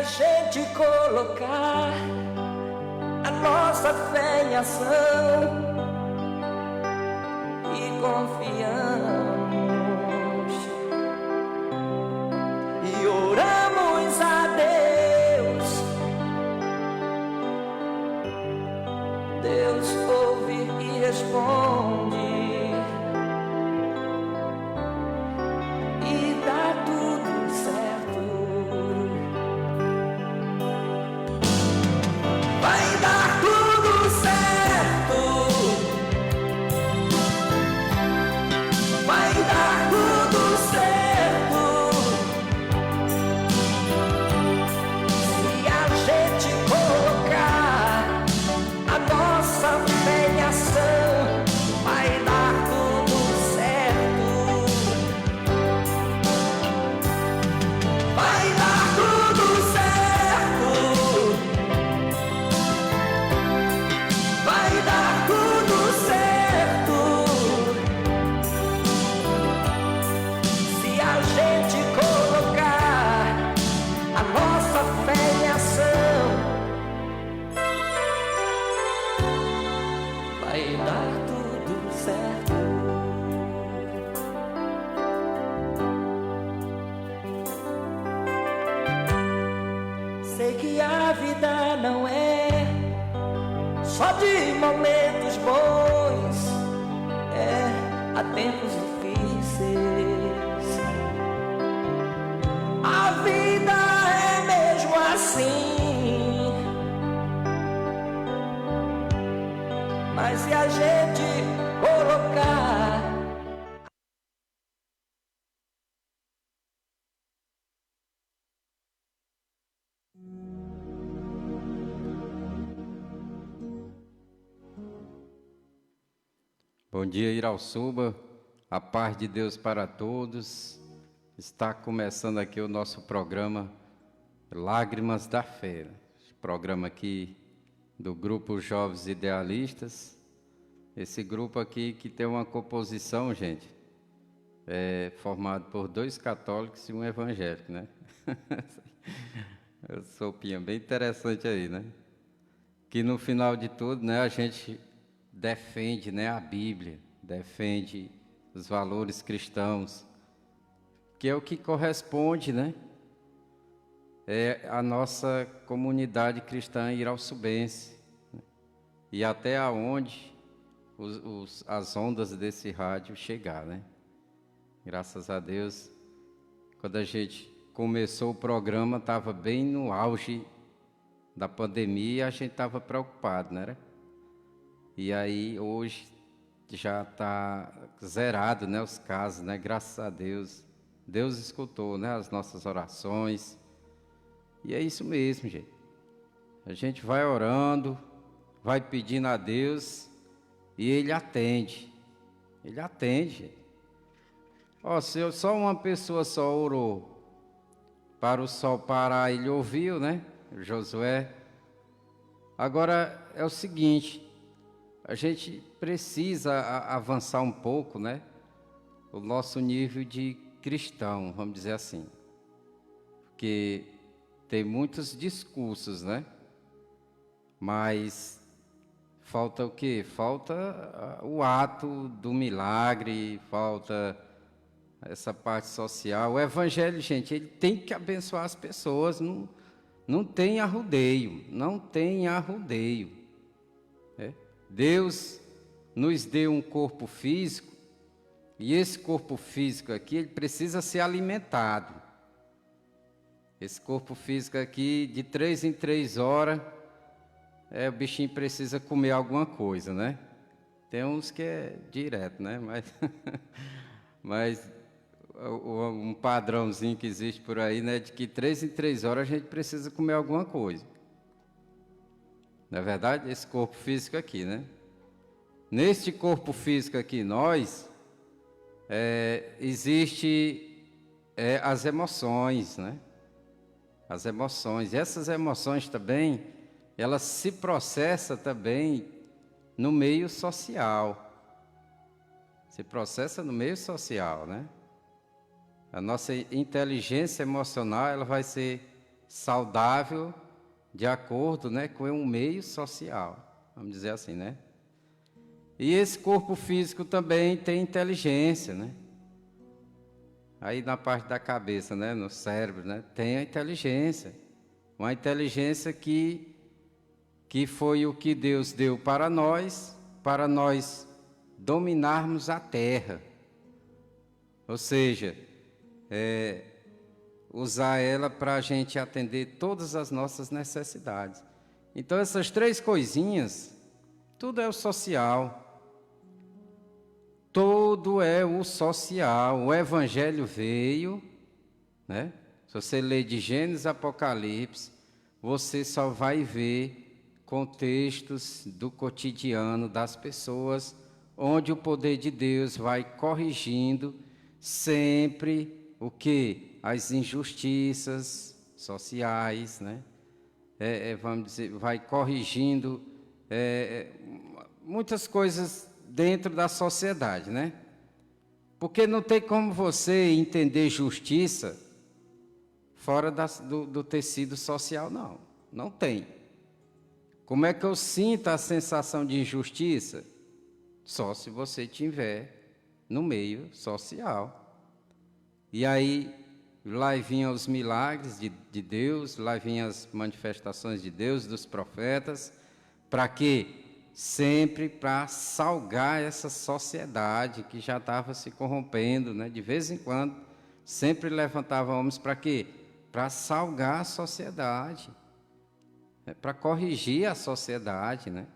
a gente colocar a nossa fé em ação e confiamos e oramos a Deus, Deus ouve e responde. Sei que a vida não é só de momentos bons, há tempos difíceis. A vida é mesmo assim, mas se a gente colocar Bom dia, Irauçuba, a paz de Deus para todos. Está começando aqui o nosso programa Lágrimas da Fé, programa aqui do Grupo Jovens Idealistas. Esse grupo aqui que tem uma composição, gente, formado por 2 católicos e um evangélico, né? Sopinha bem interessante aí, né? Que no final de tudo, né, a gente defende, né, a Bíblia, defende os valores cristãos, que é o que corresponde, né, a nossa comunidade cristã irauçubense, né, e até aonde as ondas desse rádio chegar, né. Graças a Deus, quando a gente começou o programa, estava bem no auge da pandemia e a gente estava preocupado, né? E aí hoje já está zerado, né, os casos, né? Graças a Deus, Deus escutou, né, as nossas orações. E é isso mesmo, gente. A gente vai orando, vai pedindo a Deus e Ele atende. Ele atende, gente. Ó, se só uma pessoa só orou para o sol parar, Ele ouviu, né? Josué. Agora é o seguinte, a gente precisa avançar um pouco, né? O nosso nível de cristão, vamos dizer assim. Porque tem muitos discursos, né? Mas falta o quê? Falta o ato do milagre, falta essa parte social. O evangelho, gente, ele tem que abençoar as pessoas, não tem arrudeio, não tem arrudeio. Deus nos deu um corpo físico, e esse corpo físico aqui, ele precisa ser alimentado. Esse corpo físico aqui, de 3 em 3 horas, o bichinho precisa comer alguma coisa, né? Tem uns que é direto, né? Mas um padrãozinho que existe por aí, né? De que 3 em 3 horas a gente precisa comer alguma coisa. Na verdade, esse corpo físico aqui, né? Neste corpo físico aqui, existe as emoções, né? As emoções. E essas emoções também, elas se processam também no meio social. Se processa no meio social, né? A nossa inteligência emocional, ela vai ser saudável de acordo, né, com um meio social, vamos dizer assim, né? E esse corpo físico também tem inteligência, né? Aí na parte da cabeça, né, no cérebro, né, tem a inteligência. Uma inteligência que foi o que Deus deu para nós dominarmos a terra. Ou seja, usar ela para a gente atender todas as nossas necessidades. Então essas três coisinhas, tudo é o social. Todo é o social. O Evangelho veio, né? Se você ler de Gênesis a Apocalipse, você só vai ver contextos do cotidiano das pessoas, onde o poder de Deus vai corrigindo sempre o que? As injustiças sociais, né? Vamos dizer, vai corrigindo muitas coisas dentro da sociedade, né? Porque não tem como você entender justiça fora do tecido social, não. Não tem. Como é que eu sinto a sensação de injustiça? Só se você estiver no meio social. E aí, lá vinham os milagres de Deus, lá vinham as manifestações de Deus, dos profetas, para quê? Sempre para salgar essa sociedade que já estava se corrompendo, né? De vez em quando, sempre levantava homens para quê? Para salgar a sociedade, para corrigir a sociedade, né?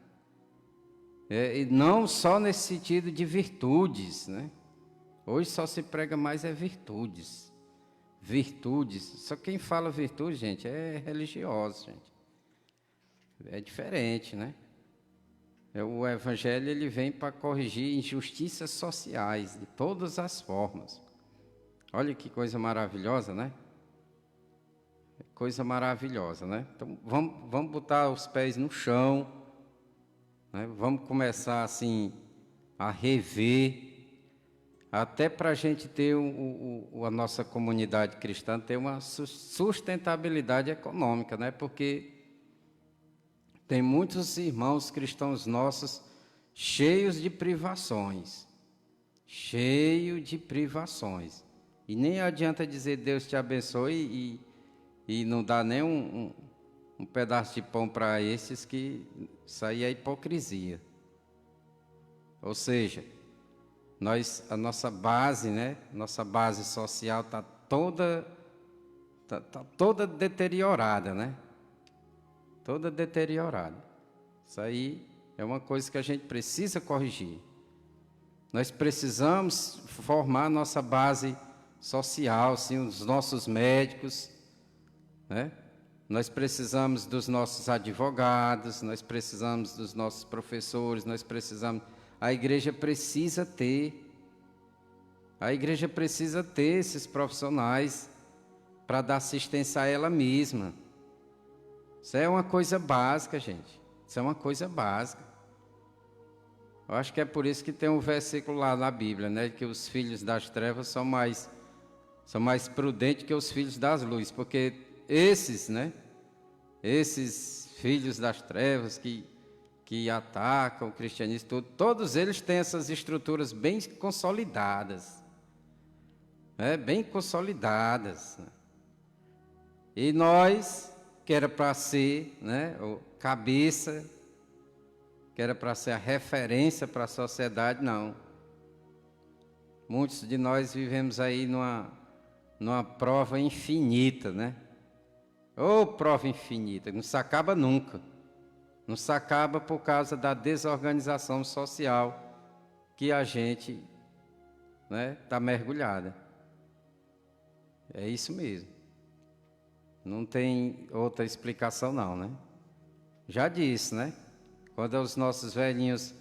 E não só nesse sentido de virtudes, né? Hoje só se prega mais virtudes. Virtudes. Só quem fala virtude, gente, é religioso, gente. É diferente, né? O Evangelho ele vem para corrigir injustiças sociais de todas as formas. Olha que coisa maravilhosa, né? Coisa maravilhosa, né? Então vamos botar os pés no chão, né? Vamos começar assim a rever, até para a gente ter a nossa comunidade cristã ter uma sustentabilidade econômica, né? Porque tem muitos irmãos cristãos nossos cheios de privações. E nem adianta dizer Deus te abençoe e não dá nem um pedaço de pão para esses, que isso aí é hipocrisia. Ou seja, a nossa base, né? Nossa base social está toda deteriorada, né? Toda deteriorada. Isso aí é uma coisa que a gente precisa corrigir. Nós precisamos formar nossa base social, sim, os nossos médicos, né? Nós precisamos dos nossos advogados, nós precisamos dos nossos professores, a igreja precisa ter esses profissionais para dar assistência a ela mesma. Isso é uma coisa básica, gente. Isso é uma coisa básica. Eu acho que é por isso que tem um versículo lá na Bíblia, né? Que os filhos das trevas são mais prudentes que os filhos das luzes. Porque esses, né? Esses filhos das trevas que atacam o cristianismo, todos eles têm essas estruturas bem consolidadas. Bem consolidadas. E nós, que era para ser, né, cabeça, que era para ser a referência para a sociedade, não. Muitos de nós vivemos aí numa prova infinita, né? Prova infinita, não se acaba nunca. Não se acaba por causa da desorganização social que a gente, né, está mergulhada. É isso mesmo. Não tem outra explicação não, né? Já disse, né? Quando os nossos velhinhos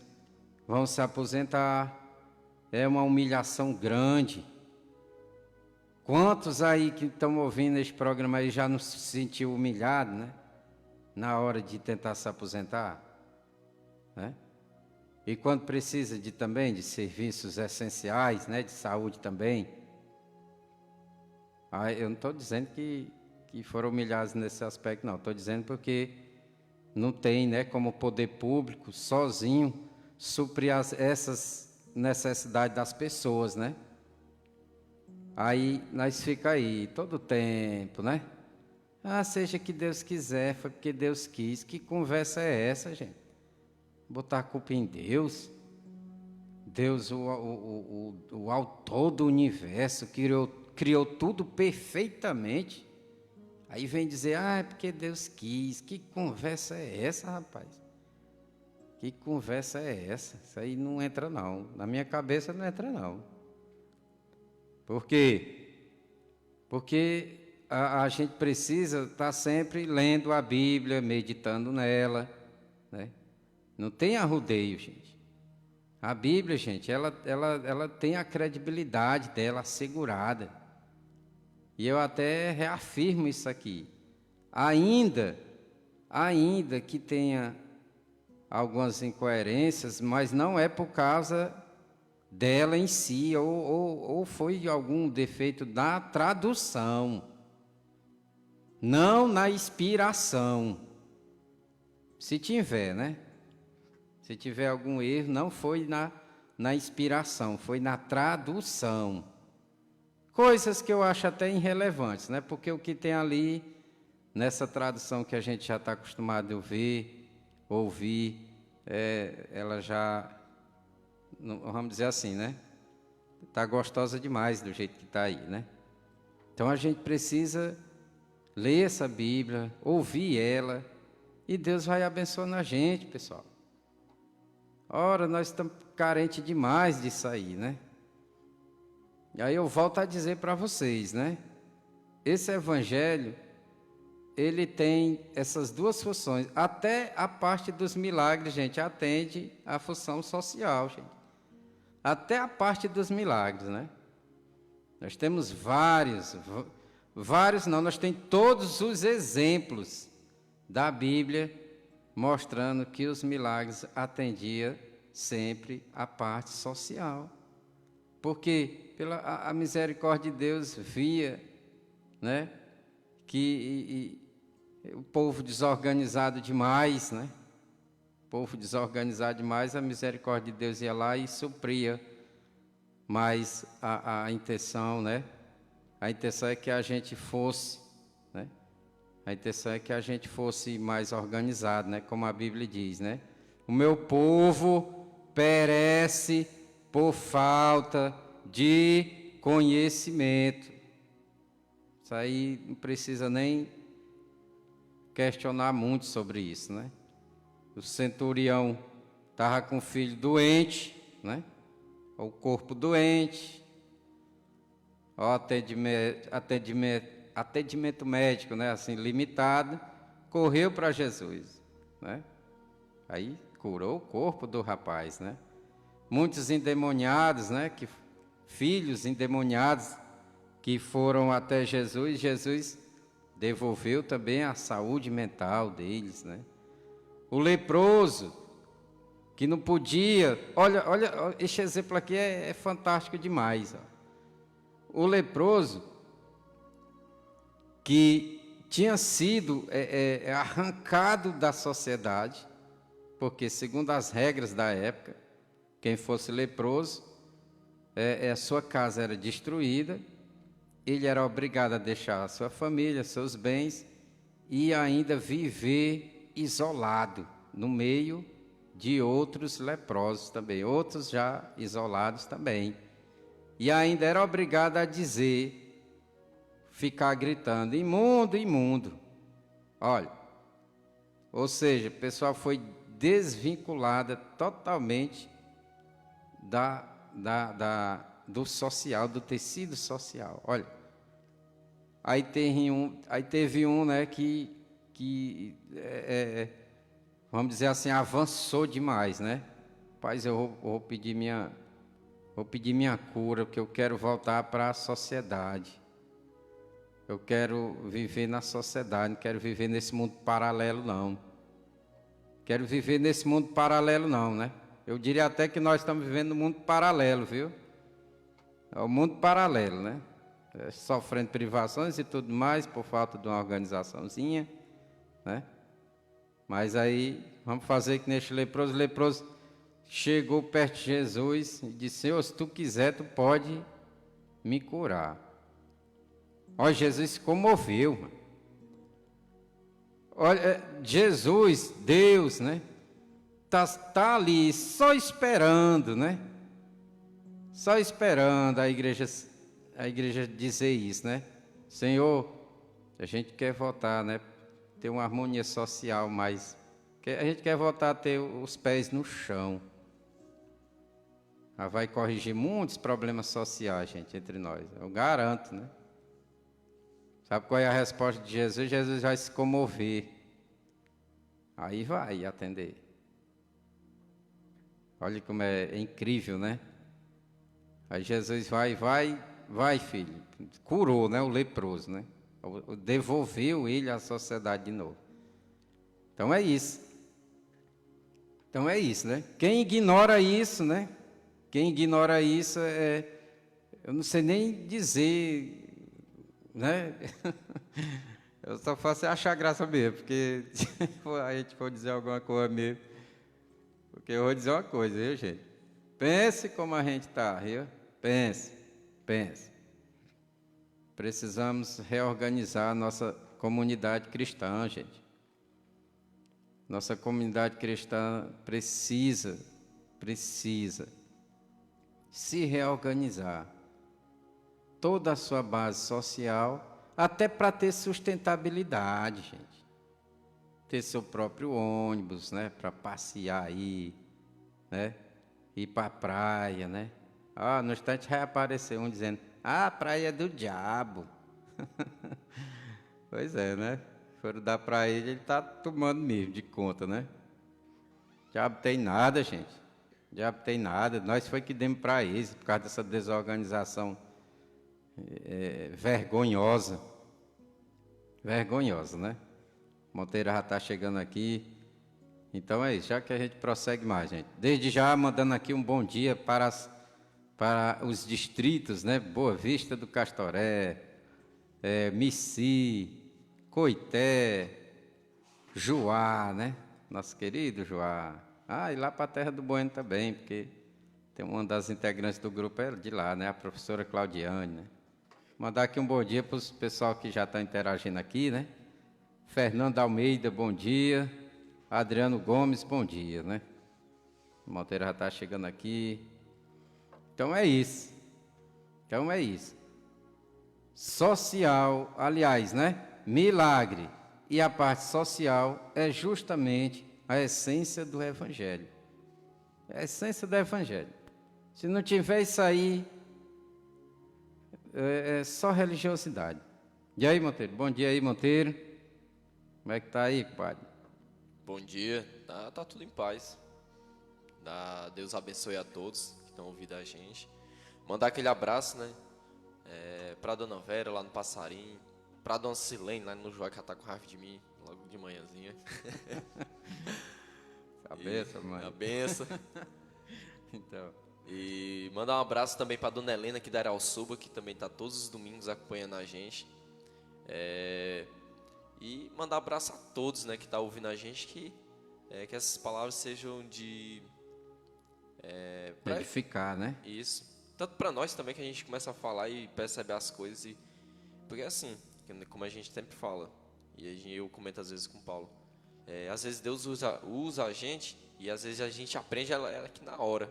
vão se aposentar, é uma humilhação grande. Quantos aí que estão ouvindo este programa aí já não se sentiu humilhado, né? Na hora de tentar se aposentar, né? E quando precisa também de serviços essenciais, né? De saúde também. Eu não estou dizendo que que foram humilhados nesse aspecto, não. Estou dizendo porque não tem, né, como poder público, sozinho, suprir essas necessidades das pessoas, né? Aí nós fica aí, todo tempo, né? Ah, seja que Deus quiser, foi porque Deus quis. Que conversa é essa, gente? Botar a culpa em Deus? Deus, o autor do universo, criou tudo perfeitamente. Aí vem dizer, ah, é porque Deus quis. Que conversa é essa, rapaz? Que conversa é essa? Isso aí não entra, não. Na minha cabeça não entra, não. Por quê? Porque a gente precisa estar sempre lendo a Bíblia, meditando nela, né? Não tem arrudeio, gente. A Bíblia, gente, ela tem a credibilidade dela assegurada. E eu até reafirmo isso aqui. Ainda que tenha algumas incoerências, mas não é por causa dela em si, ou foi algum defeito da tradução, não na inspiração. Se tiver, né? Se tiver algum erro, não foi na inspiração, foi na tradução. Coisas que eu acho até irrelevantes, né? Porque o que tem ali, nessa tradução que a gente já está acostumado a ver, ouvir, ela já, vamos dizer assim, né? Está gostosa demais do jeito que está aí, né? Então a gente precisa ler essa Bíblia, ouvir ela, e Deus vai abençoando a gente, pessoal. Ora, nós estamos carentes demais disso aí, né? E aí eu volto a dizer para vocês, né? Esse evangelho, ele tem essas duas funções. Até a parte dos milagres, gente, atende à função social, gente. Até a parte dos milagres, né? Nós temos vários não, nós temos todos os exemplos da Bíblia mostrando que os milagres atendiam sempre a parte social. Porque pela a misericórdia de Deus via, né, que o povo desorganizado demais, né? O povo desorganizado demais, a misericórdia de Deus ia lá e supria. Mas a intenção, né? A intenção é que a gente fosse, né? A intenção é que a gente fosse mais organizado, né? Como a Bíblia diz, né? O meu povo perece por falta de conhecimento. Isso aí não precisa nem questionar muito sobre isso, né? O centurião estava com o filho doente, né? O corpo doente, o atendimento médico, né? Assim, limitado, correu para Jesus, né? Aí curou o corpo do rapaz, né? Muitos endemoniados, né? Filhos endemoniados que foram até Jesus, Jesus devolveu também a saúde mental deles, né? O leproso, que não podia, olha, esse exemplo aqui é fantástico demais, ó. O leproso, que tinha sido arrancado da sociedade, porque segundo as regras da época, quem fosse leproso, a sua casa era destruída, ele era obrigado a deixar a sua família, seus bens, e ainda viver isolado, no meio de outros leprosos também, outros já isolados também. E ainda era obrigado a dizer, ficar gritando, imundo, imundo. Olha, ou seja, o pessoal foi desvinculada totalmente do social, do tecido social. Olha, aí teve um, né, que vamos dizer assim, avançou demais, né? Paz, eu vou pedir minha cura, porque eu quero voltar para a sociedade. Eu quero viver na sociedade, não quero viver nesse mundo paralelo, não. Quero viver nesse mundo paralelo, não, né? Eu diria até que nós estamos vivendo no mundo paralelo, viu? É o mundo paralelo, né? sofrendo privações e tudo mais, por falta de uma organizaçãozinha, né? Mas aí, vamos fazer que neste leproso. O leproso chegou perto de Jesus e disse: Senhor, se tu quiser, tu pode me curar. Olha, Jesus se comoveu, mano. Olha, Jesus, Deus, né? Tá ali só esperando, né? Só esperando a igreja dizer isso, né? Senhor, a gente quer voltar, né? Ter uma harmonia social, mas a gente quer voltar a ter os pés no chão. Ela vai corrigir muitos problemas sociais, gente, entre nós. Eu garanto, né? Sabe qual é a resposta de Jesus? Jesus vai se comover. Aí vai atender. Olha como é incrível, né? Aí Jesus vai, filho. Curou, né? O leproso, né? Devolveu ele à sociedade de novo. Então é isso. Então é isso, né? Quem ignora isso, né? Quem ignora isso eu não sei nem dizer, né? Eu só faço achar graça mesmo, porque se a gente for dizer alguma coisa mesmo, porque eu vou dizer uma coisa, viu, gente? Pense como a gente está, viu? Pense. Precisamos reorganizar a nossa comunidade cristã, gente. Nossa comunidade cristã precisa se reorganizar. Toda a sua base social, até para ter sustentabilidade, gente. Ter seu próprio ônibus, né? Para passear aí, né? Ir para a praia, né? No instante vai aparecer um dizendo: a praia é do diabo. Pois é, né? Foram dar para ele está tomando mesmo de conta, né? Diabo tem nada, gente. Diabo tem nada. Nós foi que demos para eles, por causa dessa desorganização vergonhosa. Vergonhosa, né? Monteiro já está chegando aqui. Então é isso, já que a gente prossegue mais, gente. Desde já, mandando aqui um bom dia para os distritos, né? Boa Vista do Castoré, Mici, Coité, Juá, né? Nosso querido Juá. E lá para a Terra do Bueno também, porque tem uma das integrantes do grupo de lá, né? A professora Claudiane, né? Mandar aqui um bom dia para os pessoal que já estão interagindo aqui, né? Fernando Almeida, bom dia. Adriano Gomes, bom dia, né? O Monteiro já está chegando aqui. Então é isso. Social, aliás, né? Milagre e a parte social é justamente a essência do Evangelho. É a essência do Evangelho. Se não tiver isso aí, é só religiosidade. E aí, Monteiro? Bom dia aí, Monteiro. Como é que tá aí, padre? Bom dia, tá tudo em paz. Deus abençoe a todos que estão ouvindo a gente. Mandar aquele abraço, né? Pra Dona Vera lá no Passarinho, pra Dona Silene lá no Joá, que ela tá com raiva de mim, logo de manhãzinha. A benção, mãe. A benção. Então. E mandar um abraço também pra Dona Helena, que da Arauçuba, que também tá todos os domingos acompanhando a gente. E mandar um abraço a todos, né, que tá ouvindo a gente, que essas palavras sejam de... edificar, né? Isso. Tanto para nós também, que a gente começa a falar e percebe as coisas. Porque assim, como a gente sempre fala, e eu comento às vezes com o Paulo, às vezes Deus usa a gente, e às vezes a gente aprende ela aqui na hora.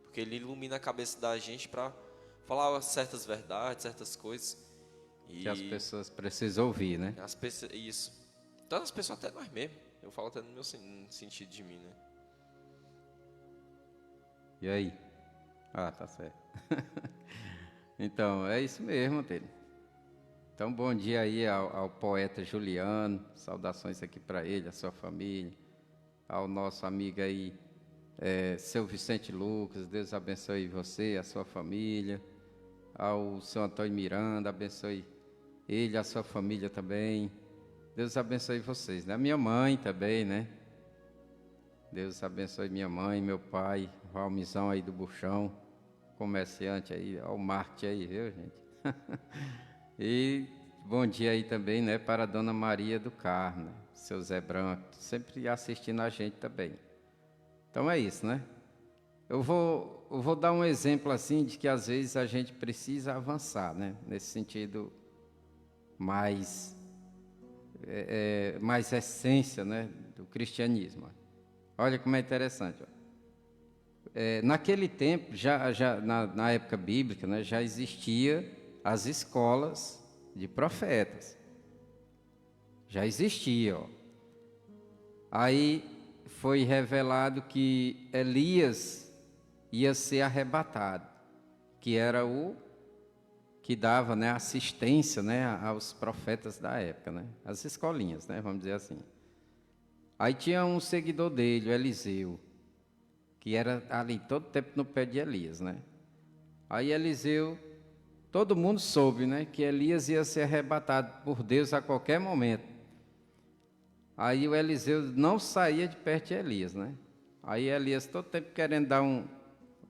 Porque Ele ilumina a cabeça da gente para falar certas verdades, certas coisas. Que as pessoas precisam ouvir, né? Isso. Então as pessoas, até nós mesmos. Eu falo até no meu sentido de mim, né? E aí? Tá certo. Então, é isso mesmo, dele. Então, bom dia aí ao poeta Juliano. Saudações aqui para ele, a sua família. Ao nosso amigo aí, seu Vicente Lucas. Deus abençoe você, a sua família. Ao seu Antônio Miranda, abençoe ele, a sua família também. Deus abençoe vocês, né? A minha mãe também, né? Deus abençoe minha mãe, meu pai, Valmizão aí do Buchão, comerciante aí, ó, o marketing aí, viu, gente? E bom dia aí também, né, para a Dona Maria do Carmo, né, seu Zé Branco, sempre assistindo a gente também. Então é isso, né? Eu vou dar um exemplo assim de que às vezes a gente precisa avançar, né, nesse sentido mais mais essência, né, do cristianismo. Olha como é interessante. Naquele tempo, na época bíblica, né, já existia as escolas de profetas. Já existia. Ó. Aí foi revelado que Elias ia ser arrebatado, que era o que dava, né, assistência, né, aos profetas da época, né, as escolinhas, né, vamos dizer assim. Aí tinha um seguidor dele, o Eliseu, que era ali todo tempo no pé de Elias, né? Aí Eliseu, todo mundo soube, né, que Elias ia ser arrebatado por Deus a qualquer momento. Aí o Eliseu não saía de perto de Elias, né? Aí Elias todo tempo querendo dar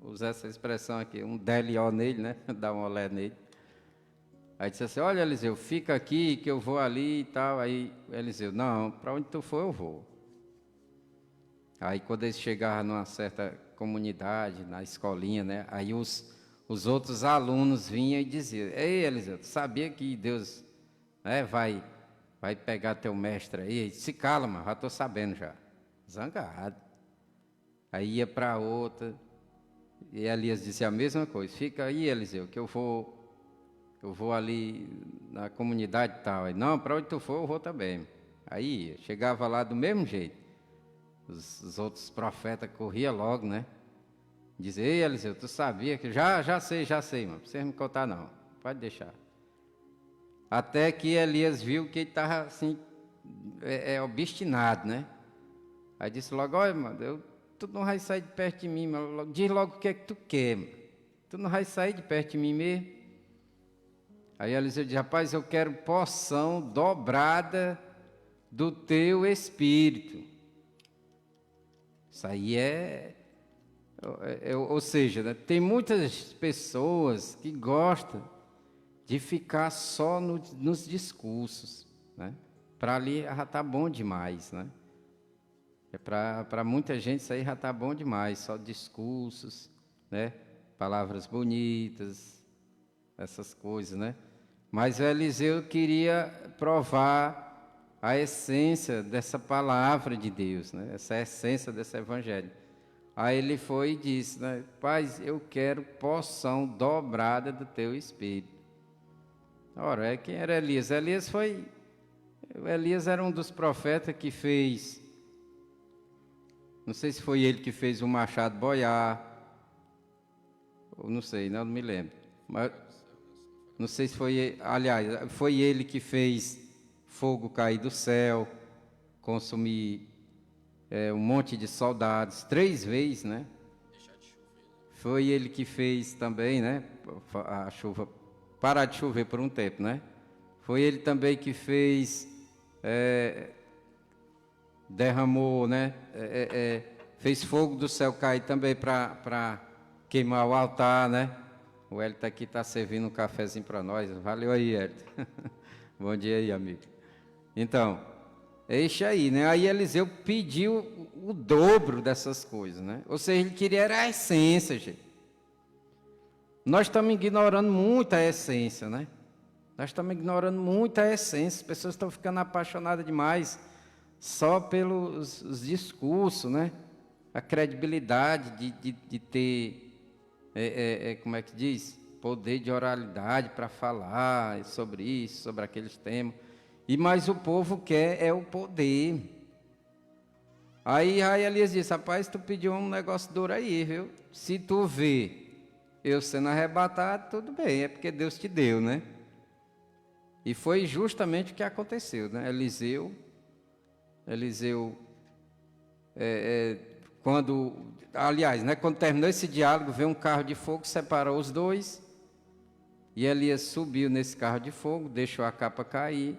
usar essa expressão aqui, um DLO nele, né? Dar um olé nele. Aí disse assim, olha Eliseu, fica aqui que eu vou ali e tal. Aí Eliseu, não, para onde tu for eu vou. Aí quando eles chegavam numa certa comunidade, na escolinha, né? Aí os outros alunos vinham e diziam, ei Eliseu, tu sabia que Deus, né, vai pegar teu mestre aí? Ele disse, se cala, mano, já estou sabendo já. Zangado. Aí ia para outra, e Elias disse a mesma coisa, fica aí Eliseu, que eu vou ali na comunidade e tal. Aí, não, para onde tu for eu vou também. Aí ia, chegava lá do mesmo jeito. Os outros profetas corriam logo, né? Dizia, ei Eliseu, tu sabia que... Já sei, mano, não precisa me contar não, pode deixar. Até que Elias viu que ele estava assim, obstinado, né? Aí disse logo, olha, mano, tu não vai sair de perto de mim, mano. Diz logo o que é que tu quer, mano. Tu não vai sair de perto de mim mesmo? Aí Eliseu disse, rapaz, eu quero porção dobrada do teu espírito. Isso aí ou seja, né, tem muitas pessoas que gostam de ficar só nos discursos, né? Para ali já está bom demais, né? Para muita gente isso aí já está bom demais, só discursos, né? Palavras bonitas, essas coisas, né? Mas o Eliseu queria provar a essência dessa palavra de Deus, né? Essa essência desse evangelho. Aí ele foi e disse, né? Pai, eu quero porção dobrada do teu espírito. Ora, quem era Elias? Elias era um dos profetas que fez, não sei se foi ele que fez o machado boiar, ou não sei, não me lembro. Mas não sei se foi, aliás, foi ele que fez fogo cair do céu, consumir um monte de soldados, 3 vezes, né? Foi ele que fez também, né? A chuva parar de chover por um tempo, né? Foi ele também que fez, derramou, né? Fez fogo do céu cair também para queimar o altar, né? O Hélio aqui está servindo um cafezinho para nós. Valeu aí, Hélio. Bom dia aí, amigo. Então, é isso aí, né? Aí Eliseu pediu o dobro dessas coisas, né? Ou seja, ele queria era a essência, gente. Nós estamos ignorando muito a essência, né? Nós estamos ignorando muito a essência. As pessoas estão ficando apaixonadas demais só pelos os discursos, né? A credibilidade de ter, como é que diz? Poder de oralidade para falar sobre isso, sobre aqueles temas. Mas o povo quer o poder. Aí Elias disse, rapaz, tu pediu um negócio duro aí, viu? Se tu vê eu sendo arrebatado, tudo bem, é porque Deus te deu, né? E foi justamente o que aconteceu, né? Eliseu, quando terminou esse diálogo, veio um carro de fogo, separou os dois, e Elias subiu nesse carro de fogo, deixou a capa cair.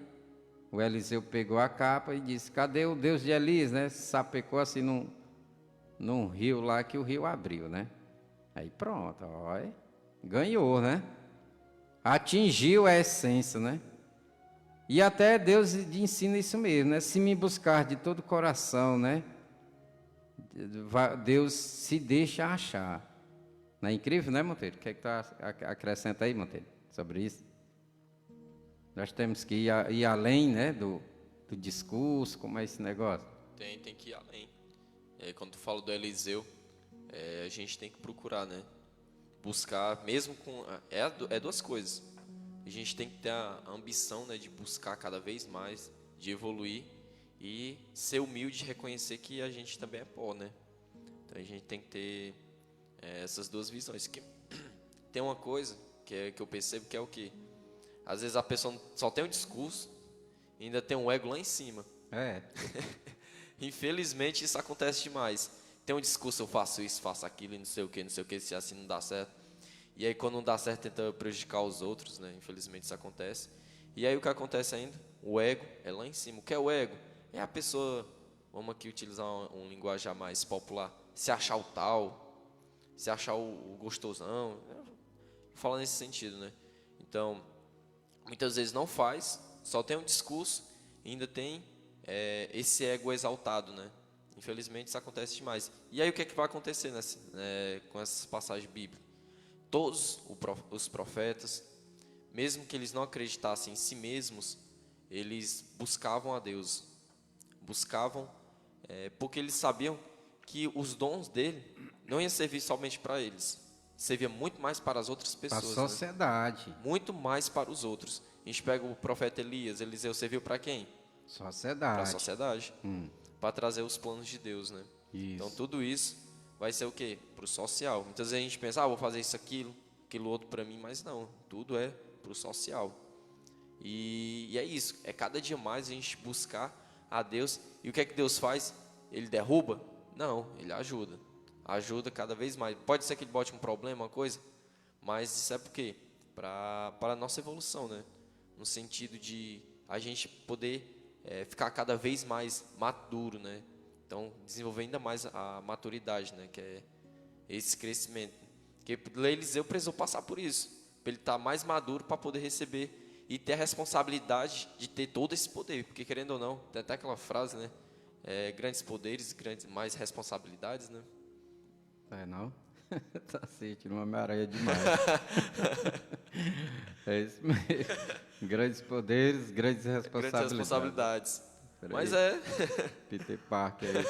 O Eliseu pegou a capa e disse, cadê o Deus de Elias, né? Sapecou assim num rio lá, que o rio abriu, né? Aí pronto, ó, ganhou, né? atingiu a essência, né? E até Deus ensina isso mesmo, né? Se me buscar de todo o coração, né? Deus se deixa achar. Não é incrível, né, Monteiro? O que é que tu acrescenta aí, Monteiro, sobre isso? Nós temos que ir além, né, do discurso, como é esse negócio? Tem que ir além. Quando tu fala do Eliseu, a gente tem que procurar, né? Buscar, mesmo com... É duas coisas. A gente tem que ter a ambição, né, de buscar cada vez mais, de evoluir e ser humilde e reconhecer que a gente também é pó, né? Então a gente tem que ter essas duas visões. Que tem uma coisa que eu percebo que é o quê? Às vezes a pessoa só tem um discurso e ainda tem um ego lá em cima. Infelizmente isso acontece demais. Tem um discurso, eu faço isso, faço aquilo e não sei o que, se assim não dá certo. E aí quando não dá certo tenta prejudicar os outros, né? Infelizmente isso acontece. E aí o que acontece ainda? O ego é lá em cima. O que é o ego? É a pessoa, vamos aqui utilizar um linguajar mais popular, se achar o tal, se achar o gostosão. Fala nesse sentido, né? Então, muitas vezes não faz, só tem um discurso e ainda tem esse ego exaltado, né? Infelizmente isso acontece demais. E aí o que é que vai acontecer com essas passagens bíblicas? Todos os profetas, mesmo que eles não acreditassem em si mesmos, eles buscavam a Deus. Buscavam, porque eles sabiam que os dons dele não iam servir somente para eles. Servia muito mais para as outras pessoas. Para a sociedade. Né? Muito mais para os outros. A gente pega o profeta Elias, Eliseu serviu para quem? Sociedade. Para a sociedade. Para trazer os planos de Deus, né? Isso. Então tudo isso vai ser o quê? Para o social. Muitas vezes a gente pensa, vou fazer isso, aquilo outro para mim, mas não. Tudo é para o social. E é isso. É cada dia mais a gente buscar a Deus. E o que é que Deus faz? Ele derruba? Não, Ele ajuda. Ajuda cada vez mais. Pode ser que Ele bote um problema, uma coisa, mas isso é por quê? Para a nossa evolução, né? No sentido de a gente poder ficar cada vez mais maduro, né? Então, desenvolver ainda mais a maturidade, né? Que é esse crescimento. Porque Eliseu precisou passar por isso, para ele estar mais maduro para poder receber e ter a responsabilidade de ter todo esse poder. Porque, querendo ou não, tem até aquela frase, né? Grandes poderes, mais responsabilidades, né? Não? Tá sentindo uma aranha demais. É isso mesmo. Grandes poderes, grandes responsabilidades. Mas Peter Parker aí.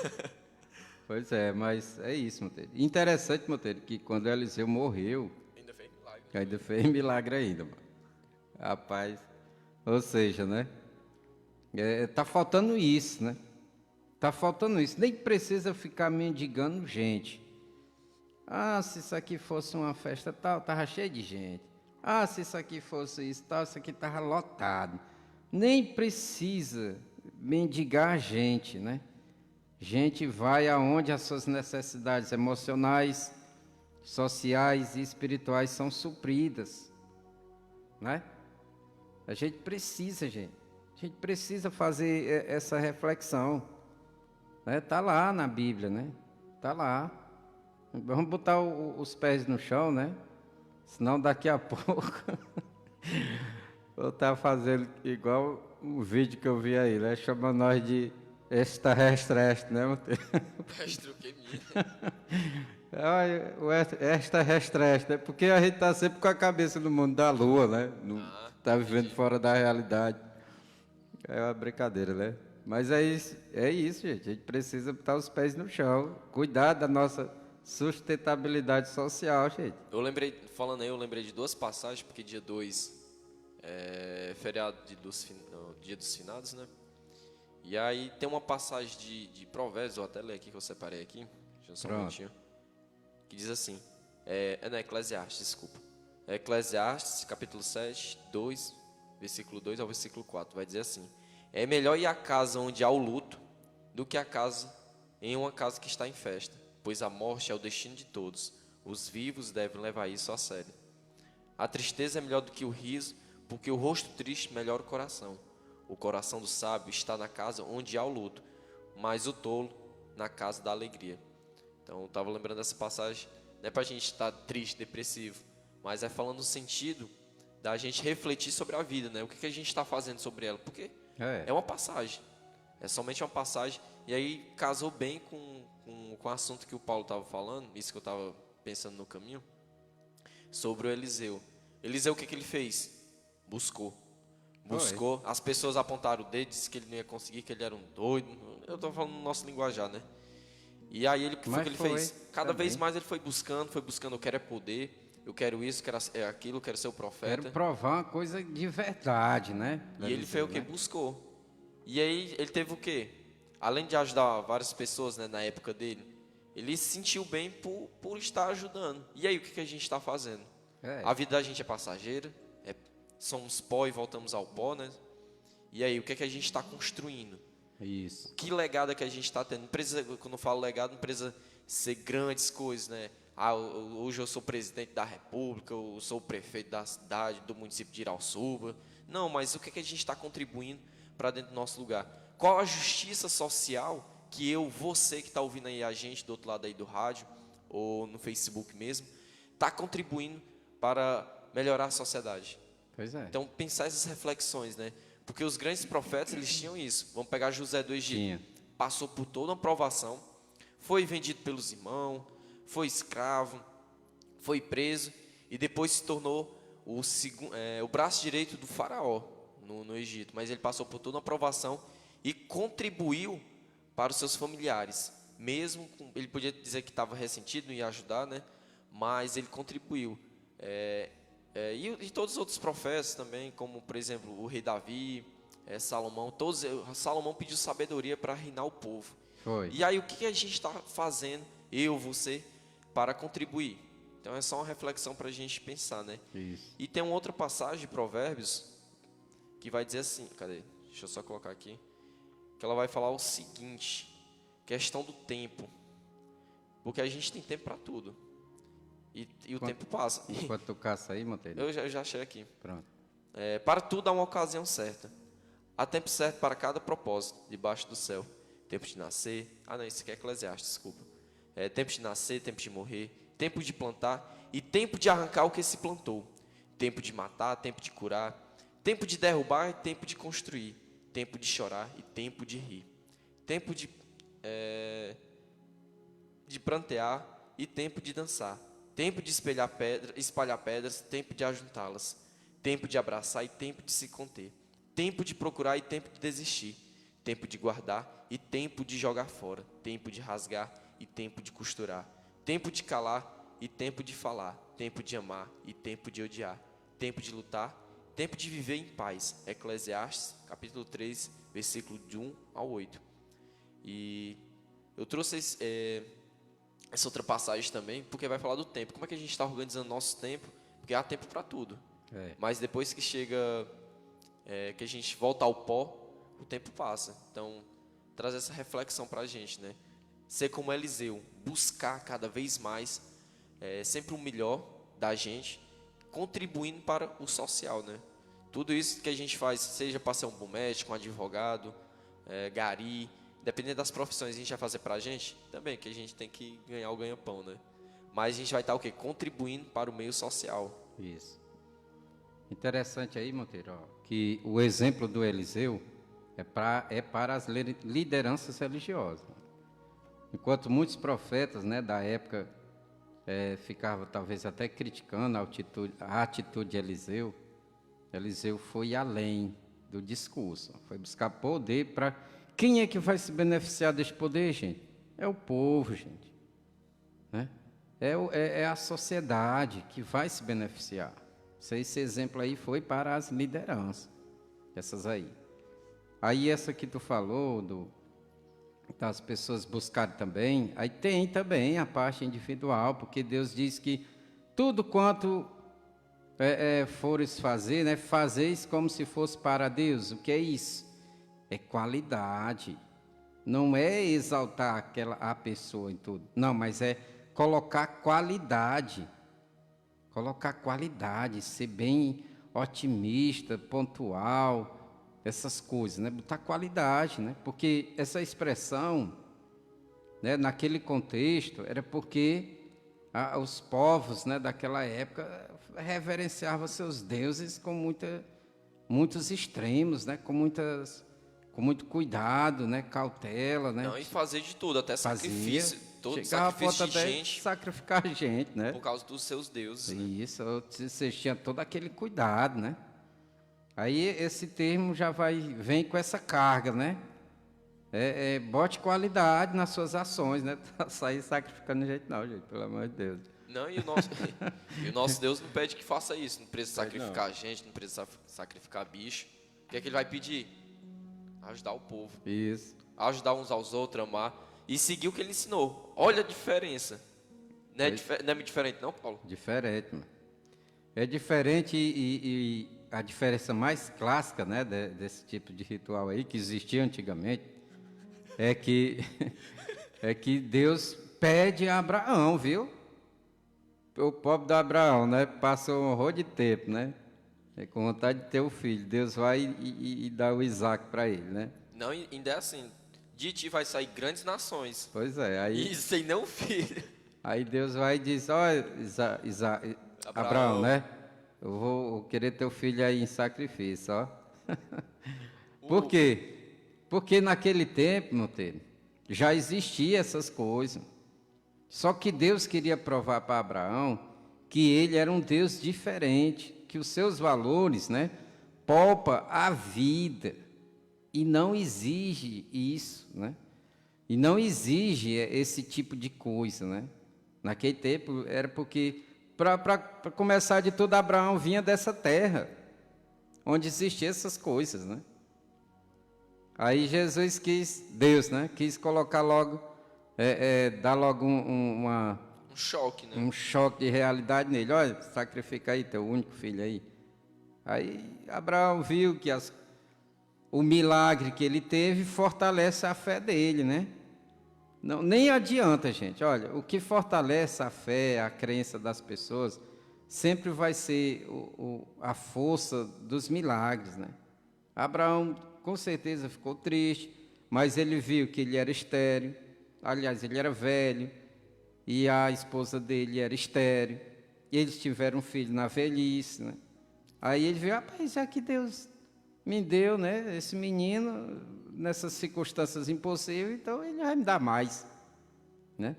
Pois é, mas é isso, Monteiro. Interessante, Monteiro, que quando Eliseu morreu, ainda fez milagre ainda, mano. Rapaz, ou seja, né? Tá faltando isso, né? Tá faltando isso. Nem precisa ficar mendigando gente. Se isso aqui fosse uma festa tal, tava cheio de gente. Se isso aqui fosse isso tal, isso aqui tava lotado. Nem precisa mendigar a gente, né? Gente vai aonde as suas necessidades emocionais, sociais e espirituais são supridas, né? A gente precisa, gente. A gente precisa fazer essa reflexão. Né? Tá lá na Bíblia, né? Tá lá. Vamos botar os pés no chão, né? Senão daqui a pouco vou estar fazendo igual um vídeo que eu vi aí, né? Chama nós de extraterrestre, né? Mestre, o que O extraterrestre, né? Porque a gente está sempre com a cabeça no mundo da lua, né? Está vivendo fora da realidade. É uma brincadeira, né? Mas é isso, gente. A gente precisa botar os pés no chão, cuidar da nossa sustentabilidade social, gente. Eu lembrei de duas passagens, porque dia 2 é feriado dia dos finados, né? E aí tem uma passagem de Provérbios, eu até ler aqui, que eu separei aqui, deixa eu só um minutinho, que diz assim, Eclesiastes, desculpa. Eclesiastes, capítulo 7, 2, versículo 2 ao versículo 4, vai dizer assim: é melhor ir à casa onde há o luto do que em uma casa que está em festa, pois a morte é o destino de todos. Os vivos devem levar isso a sério. A tristeza é melhor do que o riso, porque o rosto triste melhora o coração. O coração do sábio está na casa onde há o luto, mas o tolo na casa da alegria. Então, eu estava lembrando dessa passagem, não é para a gente estar triste, depressivo, mas é falando no sentido da gente refletir sobre a vida, né? O que a gente está fazendo sobre ela, porque É. é uma passagem, é somente uma passagem. E aí casou bem com o assunto que o Paulo estava falando, isso que eu estava pensando no caminho, sobre o Eliseu. Eliseu, o que ele fez? Buscou. As pessoas apontaram o dedo, disse que ele não ia conseguir, que ele era um doido. Eu estou falando no nosso linguajar, né? E aí o que ele fez? Cada vez mais ele foi buscando, eu quero é poder, eu quero isso, quero aquilo, eu quero ser o profeta. Quero provar uma coisa de verdade, né? E ele fez o quê? Buscou. E aí ele teve o quê? Além de ajudar várias pessoas, né, na época dele, ele se sentiu bem por estar ajudando. E aí o que a gente está fazendo? A vida da gente é passageira, somos pó e voltamos ao pó, né? E aí o que a gente está construindo? Isso. Que legado é que a gente está tendo? Não precisa, quando eu falo legado, não precisa ser grandes coisas, né? Hoje eu sou presidente da república, eu sou o prefeito da cidade, do município de Irauçuba. Não, mas o que a gente está contribuindo para dentro do nosso lugar? Qual a justiça social que você que está ouvindo aí a gente do outro lado aí do rádio, ou no Facebook mesmo, está contribuindo para melhorar a sociedade? Pois é. Então, pensar essas reflexões, né? Porque os grandes profetas, eles tinham isso. Vamos pegar José do Egito. Passou por toda uma provação, foi vendido pelos irmãos, foi escravo, foi preso e depois se tornou o braço direito do faraó no Egito. Mas ele passou por toda uma provação e contribuiu para os seus familiares. Ele podia dizer que estava ressentido, não ia ajudar, né? Mas ele contribuiu. E todos os outros profetas também, como por exemplo o rei Davi, Salomão. Salomão pediu sabedoria para reinar o povo. Foi. E aí o que a gente está fazendo, você, para contribuir? Então é só uma reflexão para a gente pensar, né? Isso. E tem uma outra passagem de Provérbios que vai dizer assim, cadê? Deixa eu só colocar aqui. Que ela vai falar o seguinte, questão do tempo. Porque a gente tem tempo para tudo. E o tempo passa. Enquanto tu caça aí, Monteiro? Eu já achei aqui. Pronto. Para tudo há uma ocasião certa. Há tempo certo para cada propósito, debaixo do céu. Tempo de nascer. Não, isso aqui é Eclesiastes, desculpa. Tempo de nascer, tempo de morrer. Tempo de plantar e tempo de arrancar o que se plantou. Tempo de matar, tempo de curar. Tempo de derrubar e tempo de construir. Tempo de chorar e tempo de rir. Tempo de prantear e tempo de dançar. Tempo de espalhar pedras, tempo de ajuntá-las. Tempo de abraçar e tempo de se conter. Tempo de procurar e tempo de desistir. Tempo de guardar e tempo de jogar fora. Tempo de rasgar e tempo de costurar. Tempo de calar e tempo de falar. Tempo de amar e tempo de odiar. Tempo de lutar, tempo de viver em paz. Eclesiastes, capítulo 3, versículo de 1 ao 8. E eu trouxe essa outra passagem também, porque vai falar do tempo. Como é que a gente está organizando nosso tempo? Porque há tempo para tudo. Mas depois que chega, que a gente volta ao pó, o tempo passa. Então, traz essa reflexão para a gente, né? Ser como Eliseu, buscar cada vez mais, sempre o melhor da gente, contribuindo para o social, né? Tudo isso que a gente faz, seja para ser um bom médico, um advogado, gari, dependendo das profissões, a gente vai fazer para a gente, também que a gente tem que ganhar o ganha-pão, né? Mas a gente vai estar o quê? Contribuindo para o meio social. Isso. Interessante aí, Monteiro, que o exemplo do Eliseu é para as lideranças religiosas. Enquanto muitos profetas, né, da época ficavam talvez até criticando a atitude de Eliseu, Eliseu foi além do discurso, foi buscar poder para... Quem é que vai se beneficiar desse poder, gente? É o povo, gente. Né? É a sociedade que vai se beneficiar. Esse exemplo aí foi para as lideranças, essas aí. Aí essa que tu falou, das pessoas buscarem também, aí tem também a parte individual, porque Deus diz que tudo quanto fores fazer, né, fazeis como se fosse para Deus. O que é isso? É qualidade. Não é exaltar a pessoa em tudo. Não, mas é colocar qualidade. Colocar qualidade, ser bem otimista, pontual, essas coisas, né? Botar qualidade, né? Porque essa expressão, né, naquele contexto, era porque os povos, né, daquela época reverenciavam seus deuses com muitos extremos, né, com muito cuidado, né, cautela, né? Não, e fazer de tudo, até Fazia, sacrifício, todo chegava a sacrifício ponto de até gente sacrificar gente, né? por causa dos seus deuses, né? Isso, vocês tinham todo aquele cuidado, né? Aí esse termo vem com essa carga, né? Bote qualidade nas suas ações, né? Sair sacrificando de jeito não, gente, pelo amor de Deus. Não, e o nosso Deus não pede que faça isso, não precisa sacrificar a gente, não precisa sacrificar bicho. O que é que ele vai pedir? Ajudar o povo, Isso. ajudar uns aos outros, amar e seguir o que ele ensinou. Olha a diferença. Não é, não é muito diferente não, Paulo? Diferente, mano. É diferente e a diferença mais clássica, né, desse tipo de ritual aí, que existia antigamente, é que, é que Deus pede a Abraão, viu? O pobre de Abraão, né, passou um horror de tempo, né? Com vontade de ter o filho. Deus vai e dá o Isaac para ele, né? Não, ainda é assim, de ti vai sair grandes nações. Pois é, aí... E sem não filho. Aí Deus vai e diz, ó, Abraão, né? Eu vou querer teu filho aí em sacrifício, ó. Por quê? Porque naquele tempo, Monteiro, já existiam essas coisas. Só que Deus queria provar para Abraão que ele era um Deus diferente, que os seus valores, né, poupa a vida e não exige isso, né? E não exige esse tipo de coisa, né? Naquele tempo era porque, para começar de tudo, Abraão vinha dessa terra, onde existiam essas coisas, né? Aí Jesus Deus, né? Quis colocar logo, dar logo Um choque, né? um choque de realidade nele. Olha, sacrifica aí teu único filho aí. Aí Abraão viu que o milagre que ele teve fortalece a fé dele, né? Não, nem adianta, gente. Olha, o que fortalece a fé, a crença das pessoas, sempre vai ser a força dos milagres, né? Abraão, com certeza, ficou triste, mas ele viu que ele era estéril. Aliás, ele era velho, e a esposa dele era estéril. E eles tiveram um filho na velhice, né? Aí ele viu, rapaz, já que Deus me deu, né, esse menino nessas circunstâncias impossíveis, então ele vai me dar mais, né?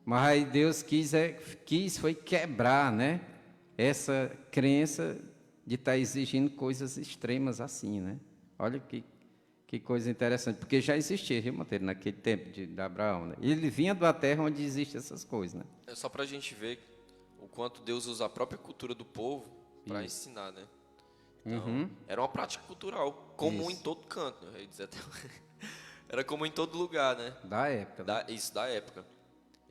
Mas aí Deus quis foi quebrar, né, essa crença de estar exigindo coisas extremas assim, né? Olha que coisa interessante, porque já existia, viu, Monteiro, naquele tempo de Abraão, né? Ele vinha da terra onde existem essas coisas, né? É só para a gente ver o quanto Deus usa a própria cultura do povo para ensinar, né? Então, era uma prática cultural, comum em todo canto, né? Eu ia dizer até... Era comum em todo lugar, né? Da época. Né? Isso, da época.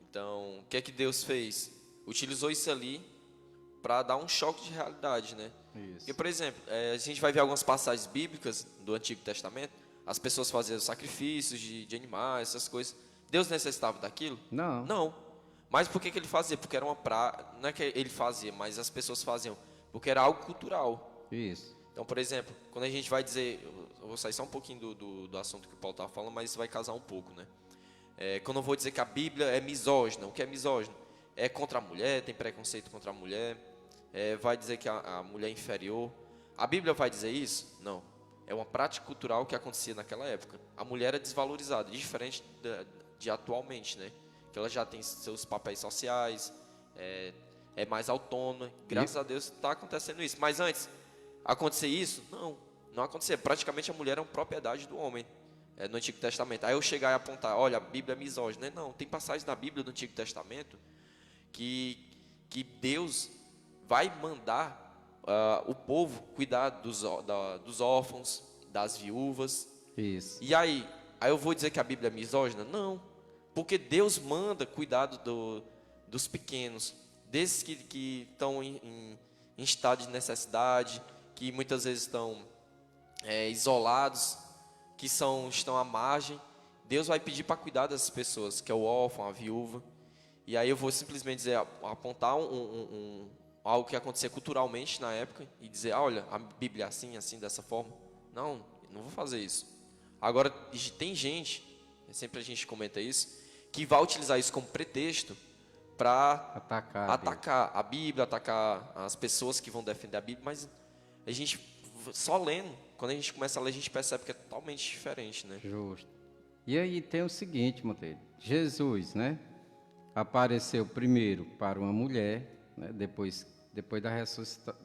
Então, o que é que Deus fez? Utilizou isso ali para dar um choque de realidade, né? Isso. Porque, por exemplo, a gente vai ver algumas passagens bíblicas do Antigo Testamento, as pessoas faziam sacrifícios de animais, essas coisas. Deus necessitava daquilo? Não. Não. Mas por que ele fazia? Porque era uma não é que ele fazia, mas as pessoas faziam. Porque era algo cultural. Isso. Então, por exemplo, quando a gente vai dizer... Eu vou sair só um pouquinho do assunto que o Paulo estava falando, mas isso vai casar um pouco, né? Quando eu vou dizer que a Bíblia é misógina, o que é misógino? É contra a mulher, tem preconceito contra a mulher, vai dizer que a mulher é inferior. A Bíblia vai dizer isso? Não. É uma prática cultural que acontecia naquela época. A mulher é desvalorizada, diferente de atualmente, né? Que ela já tem seus papéis sociais, é mais autônoma. Graças a Deus está acontecendo isso. Mas antes, acontecer isso? Não acontecia. Praticamente a mulher era uma propriedade do homem no Antigo Testamento. Aí eu chegar e apontar, olha, a Bíblia é misógina. Não, tem passagens na Bíblia do Antigo Testamento que Deus vai mandar o povo cuidar dos órfãos, das viúvas. Isso. E aí eu vou dizer que a Bíblia é misógina? Não, porque Deus manda cuidar dos pequenos, desses que estão em estado de necessidade, que muitas vezes estão isolados, que estão à margem. Deus vai pedir para cuidar dessas pessoas, que é o órfão, a viúva. E aí eu vou simplesmente dizer, apontar algo que acontecia culturalmente na época e dizer, olha, a Bíblia é assim, assim, dessa forma. Não vou fazer isso. Agora, tem gente, sempre a gente comenta isso, que vai utilizar isso como pretexto para Atacar. atacar a Bíblia, atacar as pessoas que vão defender a Bíblia, mas a gente, só lendo, quando a gente começa a ler, a gente percebe que é totalmente diferente, né? Justo. E aí tem o seguinte, Monteiro. Jesus, né? Apareceu primeiro para uma mulher, né? Depois da ressuscitação.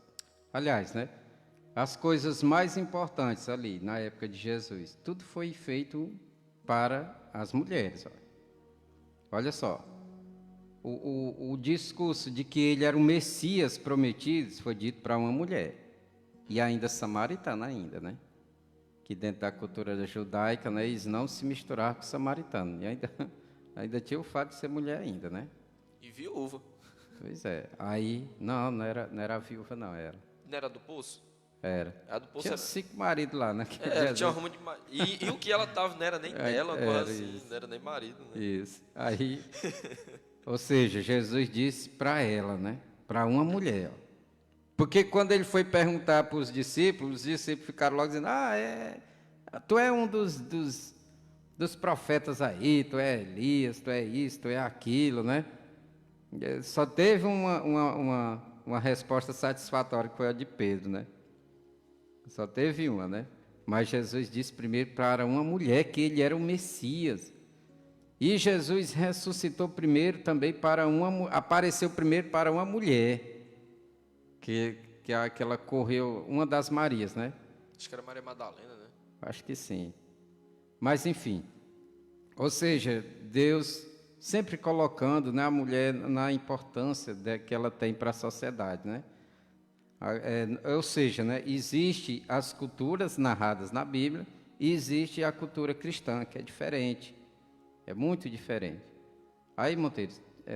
Aliás, né? As coisas mais importantes ali, na época de Jesus, tudo foi feito para as mulheres. Olha só. O discurso de que ele era o Messias prometido foi dito para uma mulher. E ainda samaritana ainda, né? Que dentro da cultura judaica, né, eles não se misturavam com samaritano. E ainda tinha o fato de ser mulher ainda, né? E viúva. Pois é. Aí, não era a viúva, não, era. Não era do poço? Era. A do poço Tinha era... 5 maridos lá, né? tinha um rumo de marido. E o que ela tava não era nem dela, uma coisa assim, não era nem marido, né? Isso. Aí, ou seja, Jesus disse para ela, né? Para uma mulher. Porque quando ele foi perguntar para os discípulos ficaram logo dizendo, tu é um dos profetas aí, tu é Elias, tu é isso, tu é aquilo, né? Só teve uma resposta satisfatória, que foi a de Pedro, né? Só teve uma, né? Mas Jesus disse primeiro para uma mulher que ele era o Messias. E Jesus ressuscitou primeiro também apareceu primeiro para uma mulher, que ela correu, uma das Marias, né? Acho que era Maria Madalena, né? Acho que sim. Mas, enfim. Ou seja, Deus sempre colocando, né, a mulher na importância que ela tem para a sociedade, né? Ou seja, né, existe as culturas narradas na Bíblia e existe a cultura cristã, que é diferente. É muito diferente. Aí, Monteiro,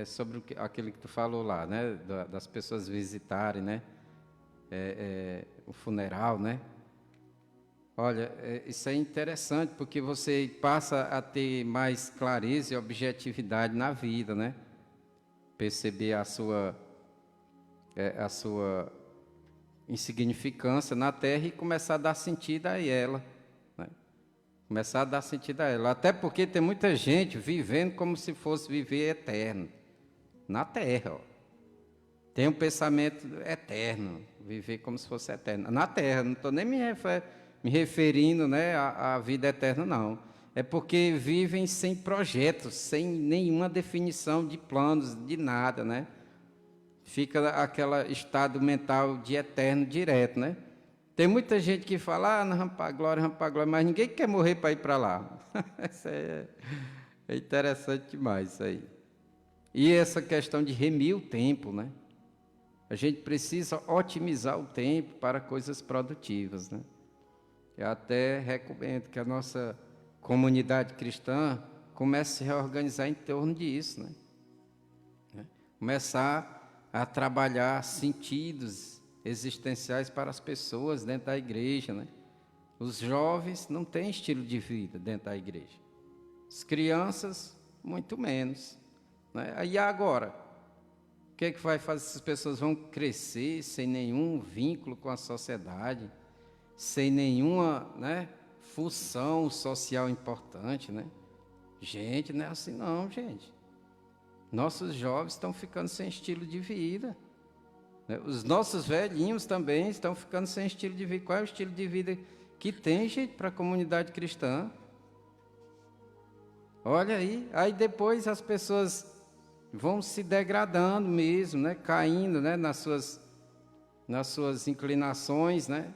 sobre aquilo que tu falou lá, né, das pessoas visitarem, né, o funeral, né. Olha, isso é interessante porque você passa a ter mais clareza e objetividade na vida, né. Perceber a sua insignificância na Terra e começar a dar sentido a ela, né? Começar a dar sentido a ela. Até porque tem muita gente vivendo como se fosse viver eterno na Terra. Ó. Tem um pensamento eterno, viver como se fosse eterno na Terra. Não estou nem me referindo, né, à vida eterna, não. É porque vivem sem projetos, sem nenhuma definição de planos, de nada, né? Fica aquele estado mental de eterno direto, né? Tem muita gente que fala, não, vamos para a glória, mas ninguém quer morrer para ir para lá. Isso é interessante demais, isso aí. E essa questão de remir o tempo, né? A gente precisa otimizar o tempo para coisas produtivas, né? Eu até recomendo que a nossa comunidade cristã comece a se reorganizar em torno disso, né? Começar a trabalhar sentidos existenciais para as pessoas dentro da igreja, né? Os jovens não têm estilo de vida dentro da igreja. As crianças, muito menos, né? E agora? O que é que vai fazer? Essas pessoas vão crescer sem nenhum vínculo com a sociedade, sem nenhuma, né, função social importante, né? Gente, não é assim não, gente. Nossos jovens estão ficando sem estilo de vida. Os nossos velhinhos também estão ficando sem estilo de vida. Qual é o estilo de vida que tem, gente, para a comunidade cristã? Olha aí depois as pessoas vão se degradando mesmo, né? Caindo, né? nas suas inclinações, né?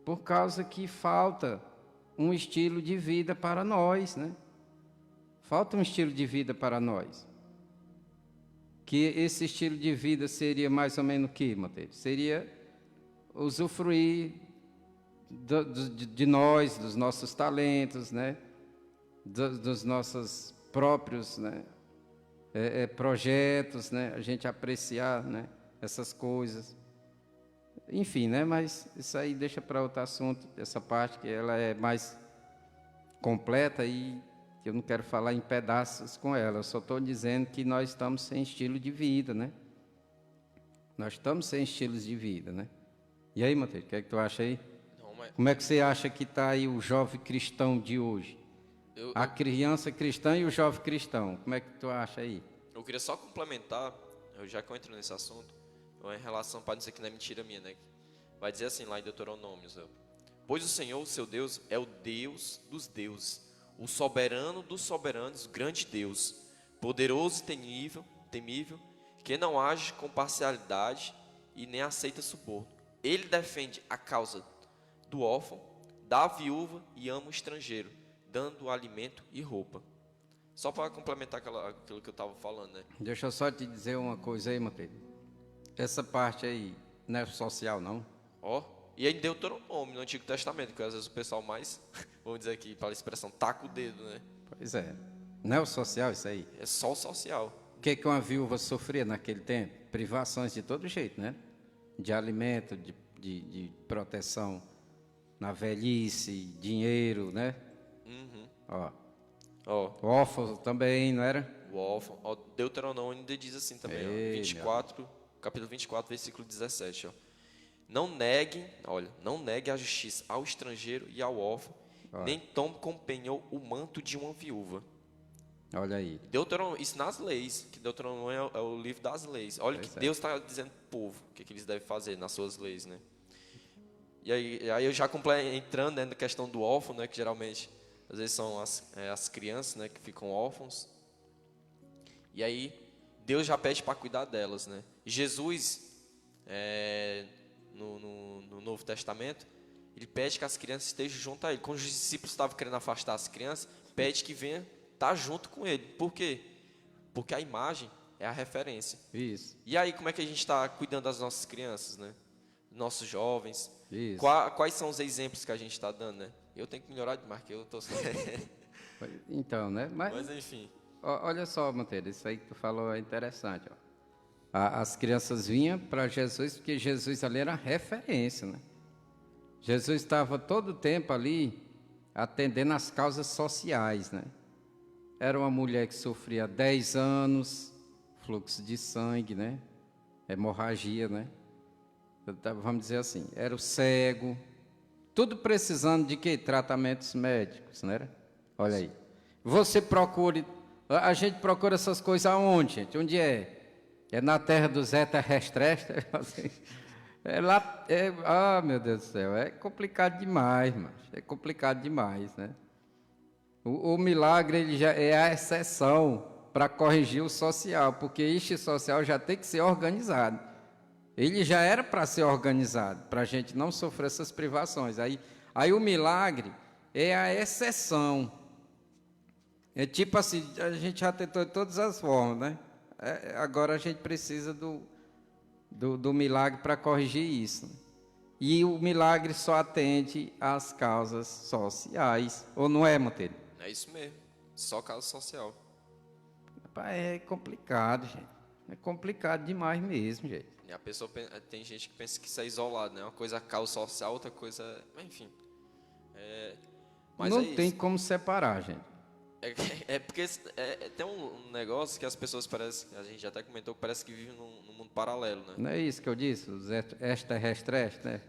Por causa que falta um estilo de vida para nós, né? Falta um estilo de vida para nós. Que esse estilo de vida seria mais ou menos o que, Mateus? Seria usufruir de nós, dos nossos talentos, né? Dos nossos próprios, né? Projetos, né? A gente apreciar, né? Essas coisas. Enfim, né? Mas isso aí deixa para outro assunto, essa parte que ela é mais completa e eu não quero falar em pedaços com ela, eu só estou dizendo que nós estamos sem estilo de vida, né? Nós estamos sem estilos de vida, né? E aí, Mateus, o que é que tu acha aí? Como é que você acha que está aí o jovem cristão de hoje? A criança cristã e o jovem cristão, como é que tu acha aí? Eu queria só complementar, já que eu entro nesse assunto, em relação, para dizer que não é mentira minha, né? Vai dizer assim lá em Deuteronômios, pois o Senhor, o seu Deus, é o Deus dos deuses, o soberano dos soberanos, o grande Deus, poderoso e temível, que não age com parcialidade e nem aceita suborno. Ele defende a causa do órfão, da viúva e ama o estrangeiro, dando alimento e roupa. Só para complementar aquilo que eu estava falando, né? Deixa eu só te dizer uma coisa aí, Mateus. Essa parte aí não é social, não? Ó, e aí em Deuteronômio, no Antigo Testamento, que às vezes o pessoal mais, vamos dizer aqui, para a expressão, taca o dedo, né? Pois é. Não é o social isso aí? É só o social. O que uma viúva sofria naquele tempo? Privações de todo jeito, né? De alimento, de proteção na velhice, dinheiro, né? Uhum. Ó. Ó, Órfãos também, não era? o órfão. Ó, Deuteronômio ainda diz assim também, Ei, ó, capítulo 24, versículo 17, ó. Não negue a justiça ao estrangeiro e ao órfão, nem tome como penhor o manto de uma viúva. Olha aí. Deuteronômio, isso nas leis, que Deuteronômio é o livro das leis. Olha o que Deus está dizendo para o povo, o que eles devem fazer nas suas leis, né? E aí eu já entrando, né, na questão do órfão, né, que geralmente às vezes são as crianças, né, que ficam órfãos. E aí Deus já pede para cuidar delas, né? E Jesus, no Novo Testamento, ele pede que as crianças estejam junto a ele. Quando os discípulos estavam querendo afastar as crianças, pede que venha estar junto com ele. Por quê? Porque a imagem é a referência. Isso. E aí, como é que a gente está cuidando das nossas crianças, né? Nossos jovens? Isso. Quais são os exemplos que a gente está dando, né? Eu tenho que melhorar demais, porque eu estou... Então, né? Mas enfim. Olha só, Monteiro, isso aí que tu falou é interessante. Ó. As crianças vinham para Jesus, porque Jesus ali era referência, né? Jesus estava todo o tempo ali atendendo às causas sociais, né? Era uma mulher que sofria 10 anos, fluxo de sangue, né? Hemorragia, né? Vamos dizer assim, era o cego, tudo precisando de quê? Tratamentos médicos, né? Olha aí. A gente procura essas coisas aonde, gente? Onde é? É na terra dos extraterrestres? É lá, meu Deus do céu, é complicado demais, mas é complicado demais, né? O milagre ele já é a exceção para corrigir o social, porque este social já tem que ser organizado. Ele já era para ser organizado, para a gente não sofrer essas privações. Aí o milagre é a exceção. É tipo assim, a gente já tentou de todas as formas, né? Agora a gente precisa do milagre para corrigir isso. E o milagre só atende às causas sociais. Ou não é, Monteiro? É isso mesmo. Só causa social. É complicado, gente. É complicado demais mesmo, gente. E a pessoa tem gente que pensa que isso é isolado, né? Uma coisa é causa social, outra coisa... Enfim. Mas não é tem isso. como separar, gente. Porque tem um negócio que as pessoas parecem, a gente já até comentou, que parece que vivem num mundo paralelo, né? Não é isso que eu disse? Os extraterrestres, né?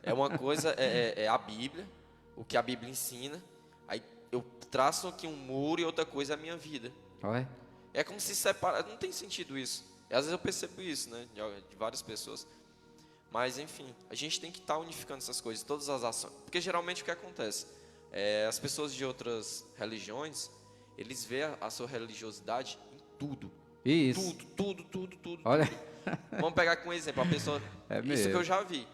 É uma coisa, é a Bíblia, o que a Bíblia ensina, aí eu traço aqui um muro e outra coisa é a minha vida. Olha. É como se separa, não tem sentido isso. E às vezes eu percebo isso, né, de várias pessoas. Mas, enfim, a gente tem que estar unificando essas coisas, todas as ações. Porque geralmente o que acontece? As pessoas de outras religiões, eles veem a sua religiosidade em tudo. Isso. Tudo. Olha. Vamos pegar aqui um exemplo. A pessoa, É isso mesmo. que eu já vi.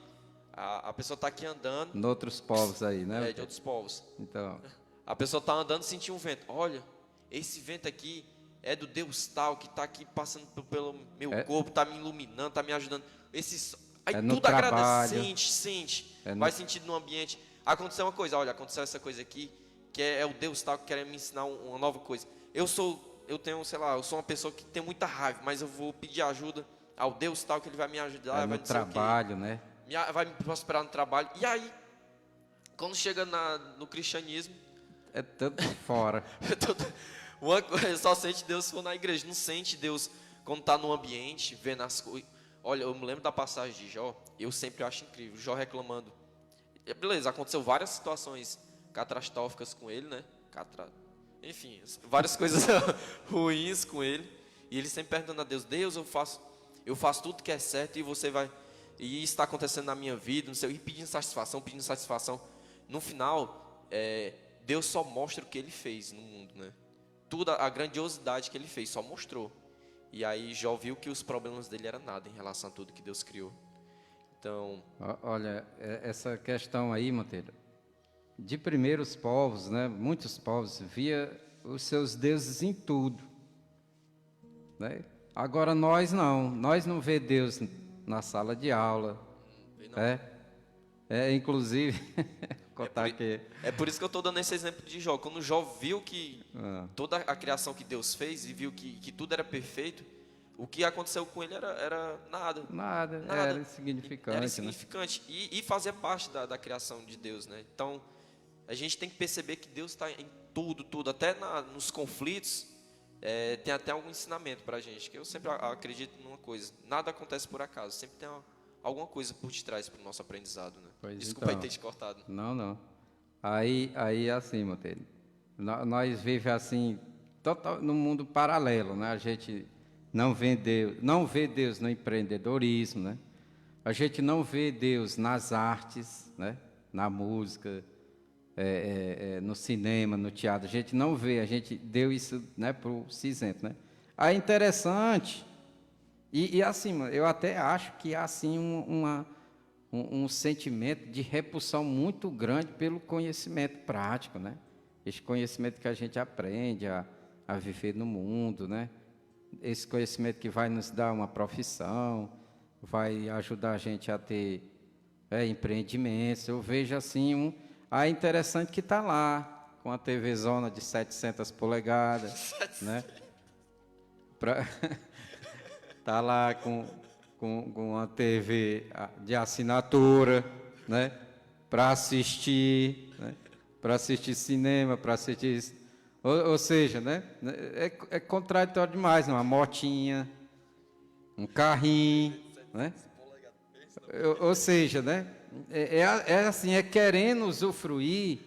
A pessoa está aqui andando. Em outros povos aí, né? De outros povos. Então. A pessoa está andando e sentiu um vento. Olha, esse vento aqui é do Deus tal, que está aqui passando pelo meu corpo, está me iluminando, está me ajudando. Aí tudo agradece, sente. Vai sentindo no ambiente. Aconteceu uma coisa, olha, aconteceu essa coisa aqui, que é o Deus tal que quer me ensinar uma nova coisa. Eu sou uma pessoa que tem muita raiva, mas eu vou pedir ajuda ao Deus tal que ele vai me ajudar. No vai dizer trabalho, né? Vai me prosperar no trabalho. E aí, quando chega no cristianismo... É tudo fora. Uma coisa, só sente Deus se for na igreja. Não sente Deus quando está no ambiente, vendo as coisas. Olha, eu me lembro da passagem de Jó, eu sempre acho incrível. Jó reclamando. Beleza, aconteceu várias situações catastróficas com ele, né? Enfim, várias coisas ruins com ele. E ele sempre perguntando a Deus, Deus, eu faço tudo que é certo e você vai... E isso está acontecendo na minha vida, não sei, e pedindo satisfação, pedindo satisfação. No final, Deus só mostra o que ele fez no mundo, né? Tudo, a grandiosidade que ele fez, só mostrou. E aí Jó viu que os problemas dele eram nada em relação a tudo que Deus criou. Então... Olha, essa questão aí, Monteiro, de primeiros povos, né? Muitos povos via os seus deuses em tudo, né? Agora nós não vê Deus na sala de aula, inclusive contar que é por isso que eu estou dando esse exemplo de Jó. Quando Jó viu que toda a criação que Deus fez e viu que tudo era perfeito, o que aconteceu com ele era nada. Era insignificante. Era insignificante, né? E fazia parte da criação de Deus, né? Então, a gente tem que perceber que Deus está em tudo, até nos conflitos, tem até algum ensinamento para a gente, que eu sempre acredito numa coisa, nada acontece por acaso, sempre tem alguma coisa por detrás para o nosso aprendizado, né? Pois Desculpa então, aí ter te cortado. Não. Aí assim, Monteiro, nós vivemos assim, total, num mundo paralelo, né? A gente não vê Deus no empreendedorismo, né? A gente não vê Deus nas artes, né? Na música, no cinema, no teatro. A gente não vê, a gente deu isso, né, para o cinzento, né? Aí interessante, e assim, eu até acho que há assim um sentimento de repulsão muito grande pelo conhecimento prático, né? Esse conhecimento que a gente aprende a viver no mundo, né? Esse conhecimento que vai nos dar uma profissão, vai ajudar a gente a ter empreendimentos. Eu vejo assim é interessante que está lá, com a TV Zona de 700 polegadas, né? Está lá com uma TV de assinatura, né? Para assistir, né? Para assistir cinema, para assistir... Ou seja, né? É contraditório demais, uma motinha, um carrinho, né? Ou seja, né? Assim, querendo usufruir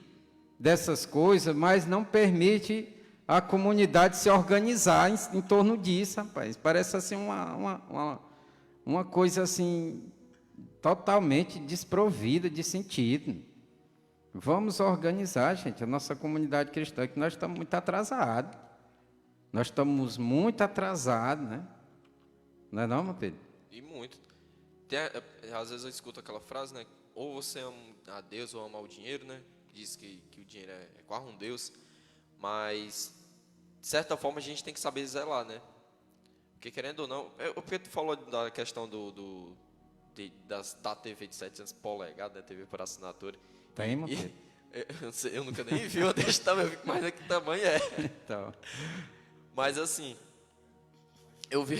dessas coisas, mas não permite a comunidade se organizar em torno disso, rapaz. Parece assim uma coisa assim totalmente desprovida de sentido. Vamos organizar, gente, a nossa comunidade cristã, que nós estamos muito atrasados. Nós estamos muito atrasados, né? Não é não, meu Pedro? E muito. Às vezes eu escuto aquela frase, né? Ou você ama a Deus ou ama o dinheiro, né? Diz que o dinheiro é quase um Deus. Mas, de certa forma, a gente tem que saber zelar, né? Porque, querendo ou não... Porque tu falou da questão da TV de 700 polegadas, né? TV por assinatura. Tem, meu Pedro? Eu nunca nem vi uma desse tamanho, eu fico mais que tamanho é. Então. Mas, assim... Eu vi...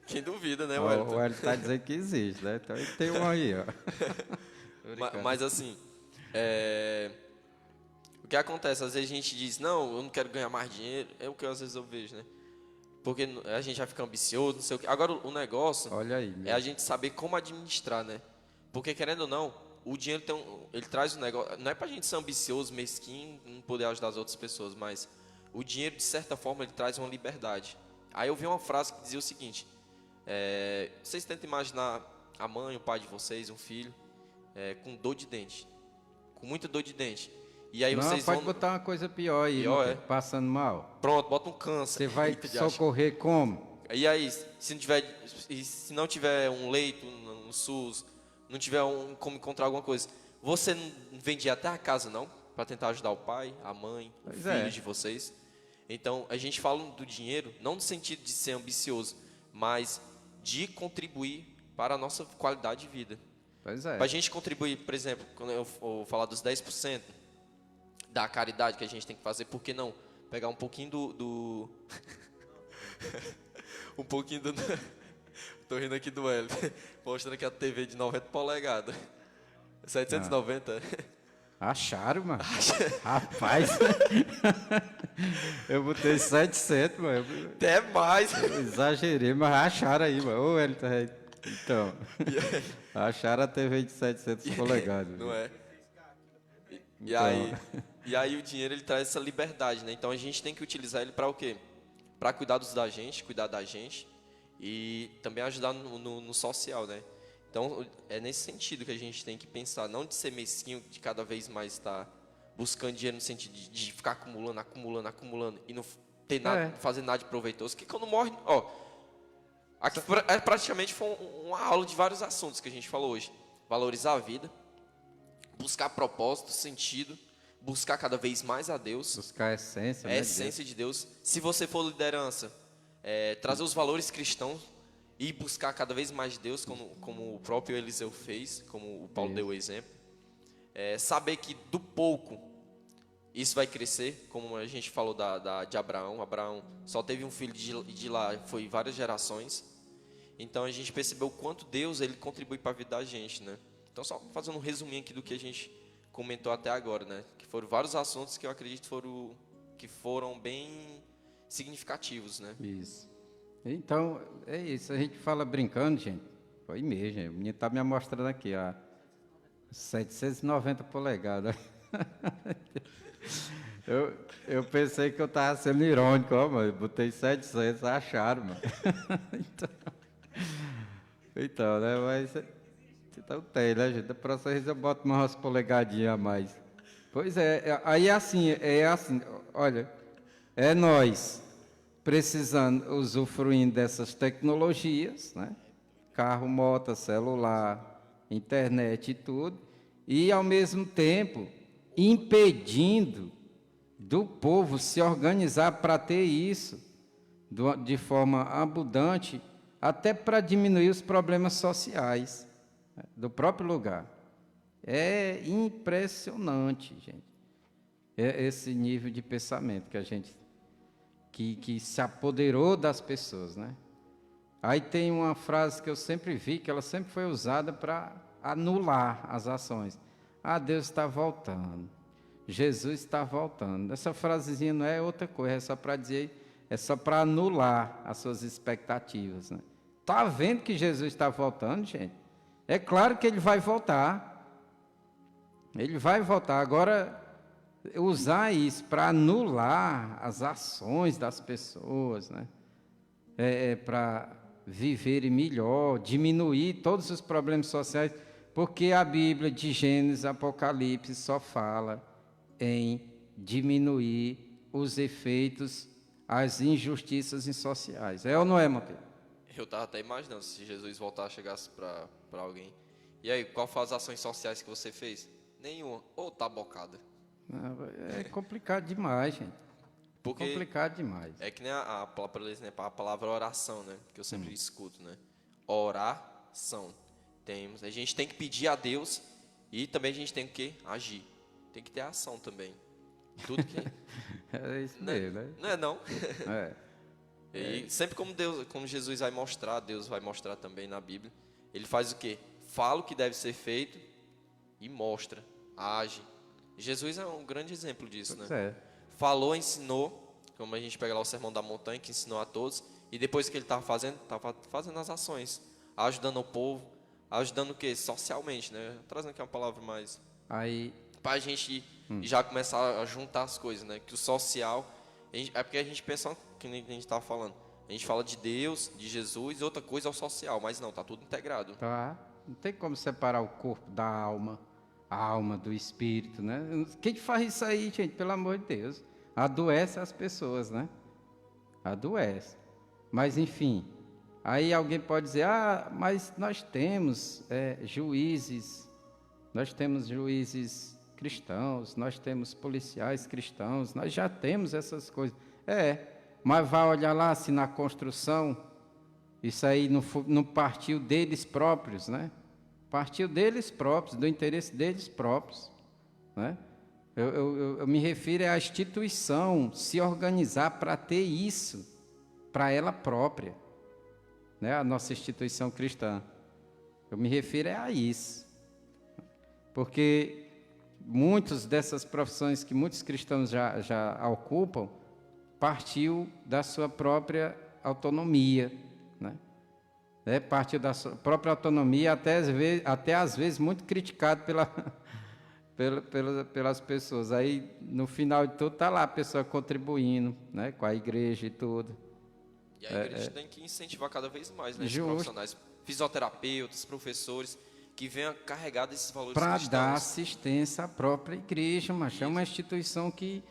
Quem duvida, né, o Hélio está dizendo que existe, né? Então ele tem um aí, ó. Mas assim, o que acontece? Às vezes a gente diz, não, eu não quero ganhar mais dinheiro. É o que às vezes eu vejo, né? Porque a gente já fica ambicioso, não sei o quê. Agora o negócio Olha aí, é a gente saber como administrar, né? Porque querendo ou não, o dinheiro ele traz um negócio. Não é pra gente ser ambicioso, mesquinho, não poder ajudar as outras pessoas, mas o dinheiro, de certa forma, ele traz uma liberdade. Aí eu vi uma frase que dizia o seguinte: vocês tentam imaginar a mãe, o pai de vocês, um filho, com dor de dente, com muita dor de dente. E aí vocês pode botar uma coisa pior aí, passando mal. Pronto, bota um câncer. Você vai socorrer como? E aí, se não tiver um leito no SUS, não tiver como encontrar alguma coisa, você não vendia até a casa, não? Para tentar ajudar o pai, a mãe, o filho de vocês. Então, a gente fala do dinheiro, não no sentido de ser ambicioso, mas de contribuir para a nossa qualidade de vida. Pois é. Para a gente contribuir, por exemplo, quando eu for falar dos 10% da caridade que a gente tem que fazer, por que não pegar um pouquinho um pouquinho do... Tô rindo aqui do Hélio, mostrando aqui a TV de 90 polegadas. 790. Acharam, mano? Rapaz, eu botei 700, mano. Até mais. Eu exagerei, mas acharam aí, mano. Ô, Hélio, então, acharam a TV de 700 polegadas. Não é? E aí o dinheiro, ele traz essa liberdade, né? Então a gente tem que utilizar ele para o quê? para cuidar da gente, cuidar da gente e também ajudar no social, né? Então, é nesse sentido que a gente tem que pensar, não de ser mesquinho, de cada vez mais estar buscando dinheiro no sentido de ficar acumulando e não ter nada, não fazer nada de proveitoso. Que quando morre, aqui praticamente foi uma aula de vários assuntos que a gente falou hoje. Valorizar a vida, buscar propósito, sentido, buscar cada vez mais a Deus. Buscar a essência, A essência de Deus. Se você for liderança, trazer os valores cristãos e buscar cada vez mais Deus, como o próprio Eliseu fez, como o Paulo deu o exemplo. Saber que do pouco isso vai crescer, como a gente falou de Abraão. Abraão só teve um filho de lá, foi várias gerações. Então a gente percebeu o quanto Deus ele contribui para a vida da gente, né? Então só fazendo um resuminho aqui do que a gente comentou até agora, né? Que foram vários assuntos que eu acredito que foram bem significativos, né? Isso. Então, é isso. A gente fala brincando, gente. Foi mesmo, gente. O menino está me mostrando aqui, a 790 polegadas. Eu pensei que eu estava sendo irônico, mano. Botei 700, acharam, mano. Então, né? Mas então tem, né, gente? Da próxima vez eu boto umas polegadinhas a mais. Pois aí é assim, olha, é nós precisando, usufruindo dessas tecnologias, né? Carro, moto, celular, internet e tudo, e ao mesmo tempo impedindo do povo se organizar para ter isso de forma abundante, até para diminuir os problemas sociais, né, do próprio lugar. É impressionante, gente, esse nível de pensamento que a gente que se apoderou das pessoas, né? Aí tem uma frase que eu sempre vi, que ela sempre foi usada para anular as ações. Deus está voltando. Jesus está voltando. Essa frasezinha não é outra coisa, é só para dizer, é só para anular as suas expectativas, né? Está vendo que Jesus está voltando, gente? É claro que ele vai voltar. Ele vai voltar. Agora, usar isso para anular as ações das pessoas, né? Para viverem melhor, diminuir todos os problemas sociais, porque a Bíblia de Gênesis, Apocalipse só fala em diminuir os efeitos, as injustiças sociais. É ou não é, Monteiro? Eu estava até imaginando se Jesus voltar, chegasse para alguém. E aí, qual foram as ações sociais que você fez? Nenhuma. Ou tá bocada. É complicado demais, gente. Porque complicado demais. É que nem por exemplo, a palavra oração, né? Que eu sempre escuto, né? Oração. A gente tem que pedir a Deus e também a gente tem que agir. Tem que ter ação também. Tudo que... É isso mesmo, né? Não é não? É. E sempre como Jesus vai mostrar, Deus vai mostrar também na Bíblia, ele faz o quê? Fala o que deve ser feito e mostra, age. Jesus é um grande exemplo disso, Pois né? Falou, ensinou, como a gente pega lá o Sermão da Montanha, que ensinou a todos, e depois que ele estava fazendo as ações, ajudando o povo, ajudando o quê? Socialmente, né? Trazendo aqui uma palavra mais... Aí... Para a gente já começar a juntar as coisas, né? Que o social... É porque a gente pensa, que nem a gente estava falando, a gente fala de Deus, de Jesus, e outra coisa é o social, mas não, está tudo integrado. Tá. Não tem como separar o corpo da alma, a alma do espírito, né? Quem faz isso aí, gente, pelo amor de Deus? Adoece as pessoas, né? Adoece. Mas, enfim, aí alguém pode dizer, mas nós temos juízes cristãos, nós temos policiais cristãos, nós já temos essas coisas. Mas vai olhar lá se na construção, isso aí não partiu deles próprios, né? Partiu deles próprios, do interesse deles próprios, né? Eu me refiro à instituição se organizar para ter isso, para ela própria, né? A nossa instituição cristã. Eu me refiro a isso. Porque muitas dessas profissões que muitos cristãos já ocupam, partiu da sua própria autonomia, né? Partiu da sua própria autonomia, até às vezes muito criticado pelas pessoas. Aí, no final de tudo, está lá a pessoa contribuindo, né, com a igreja e tudo. E a igreja tem que incentivar cada vez mais, né, esses Justo. profissionais, fisioterapeutas, professores, que venham carregar desses valores Para cristãos. dar assistência à própria igreja, mas é uma instituição que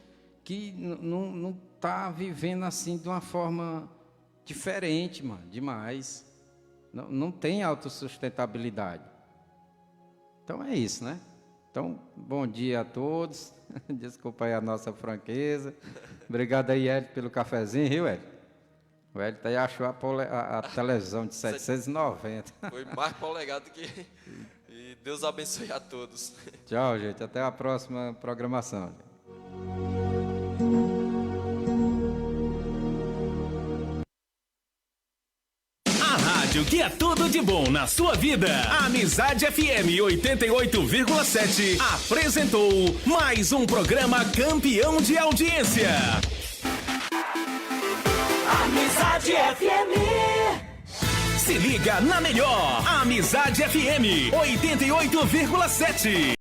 não está vivendo assim de uma forma diferente, mano, demais. Não tem autossustentabilidade. Então é isso, né? Então, bom dia a todos. Desculpa aí a nossa franqueza. Obrigado aí, Hélio, pelo cafezinho, viu, Hélio? O Hélio aí achou a televisão de 790. Foi mais polegado que... E Deus abençoe a todos. Tchau, gente. Até a próxima programação. A rádio que é tudo de bom na sua vida. A Amizade FM 88,7 apresentou mais um programa campeão de audiência. Amizade FM. Se liga na melhor. Amizade FM 88,7.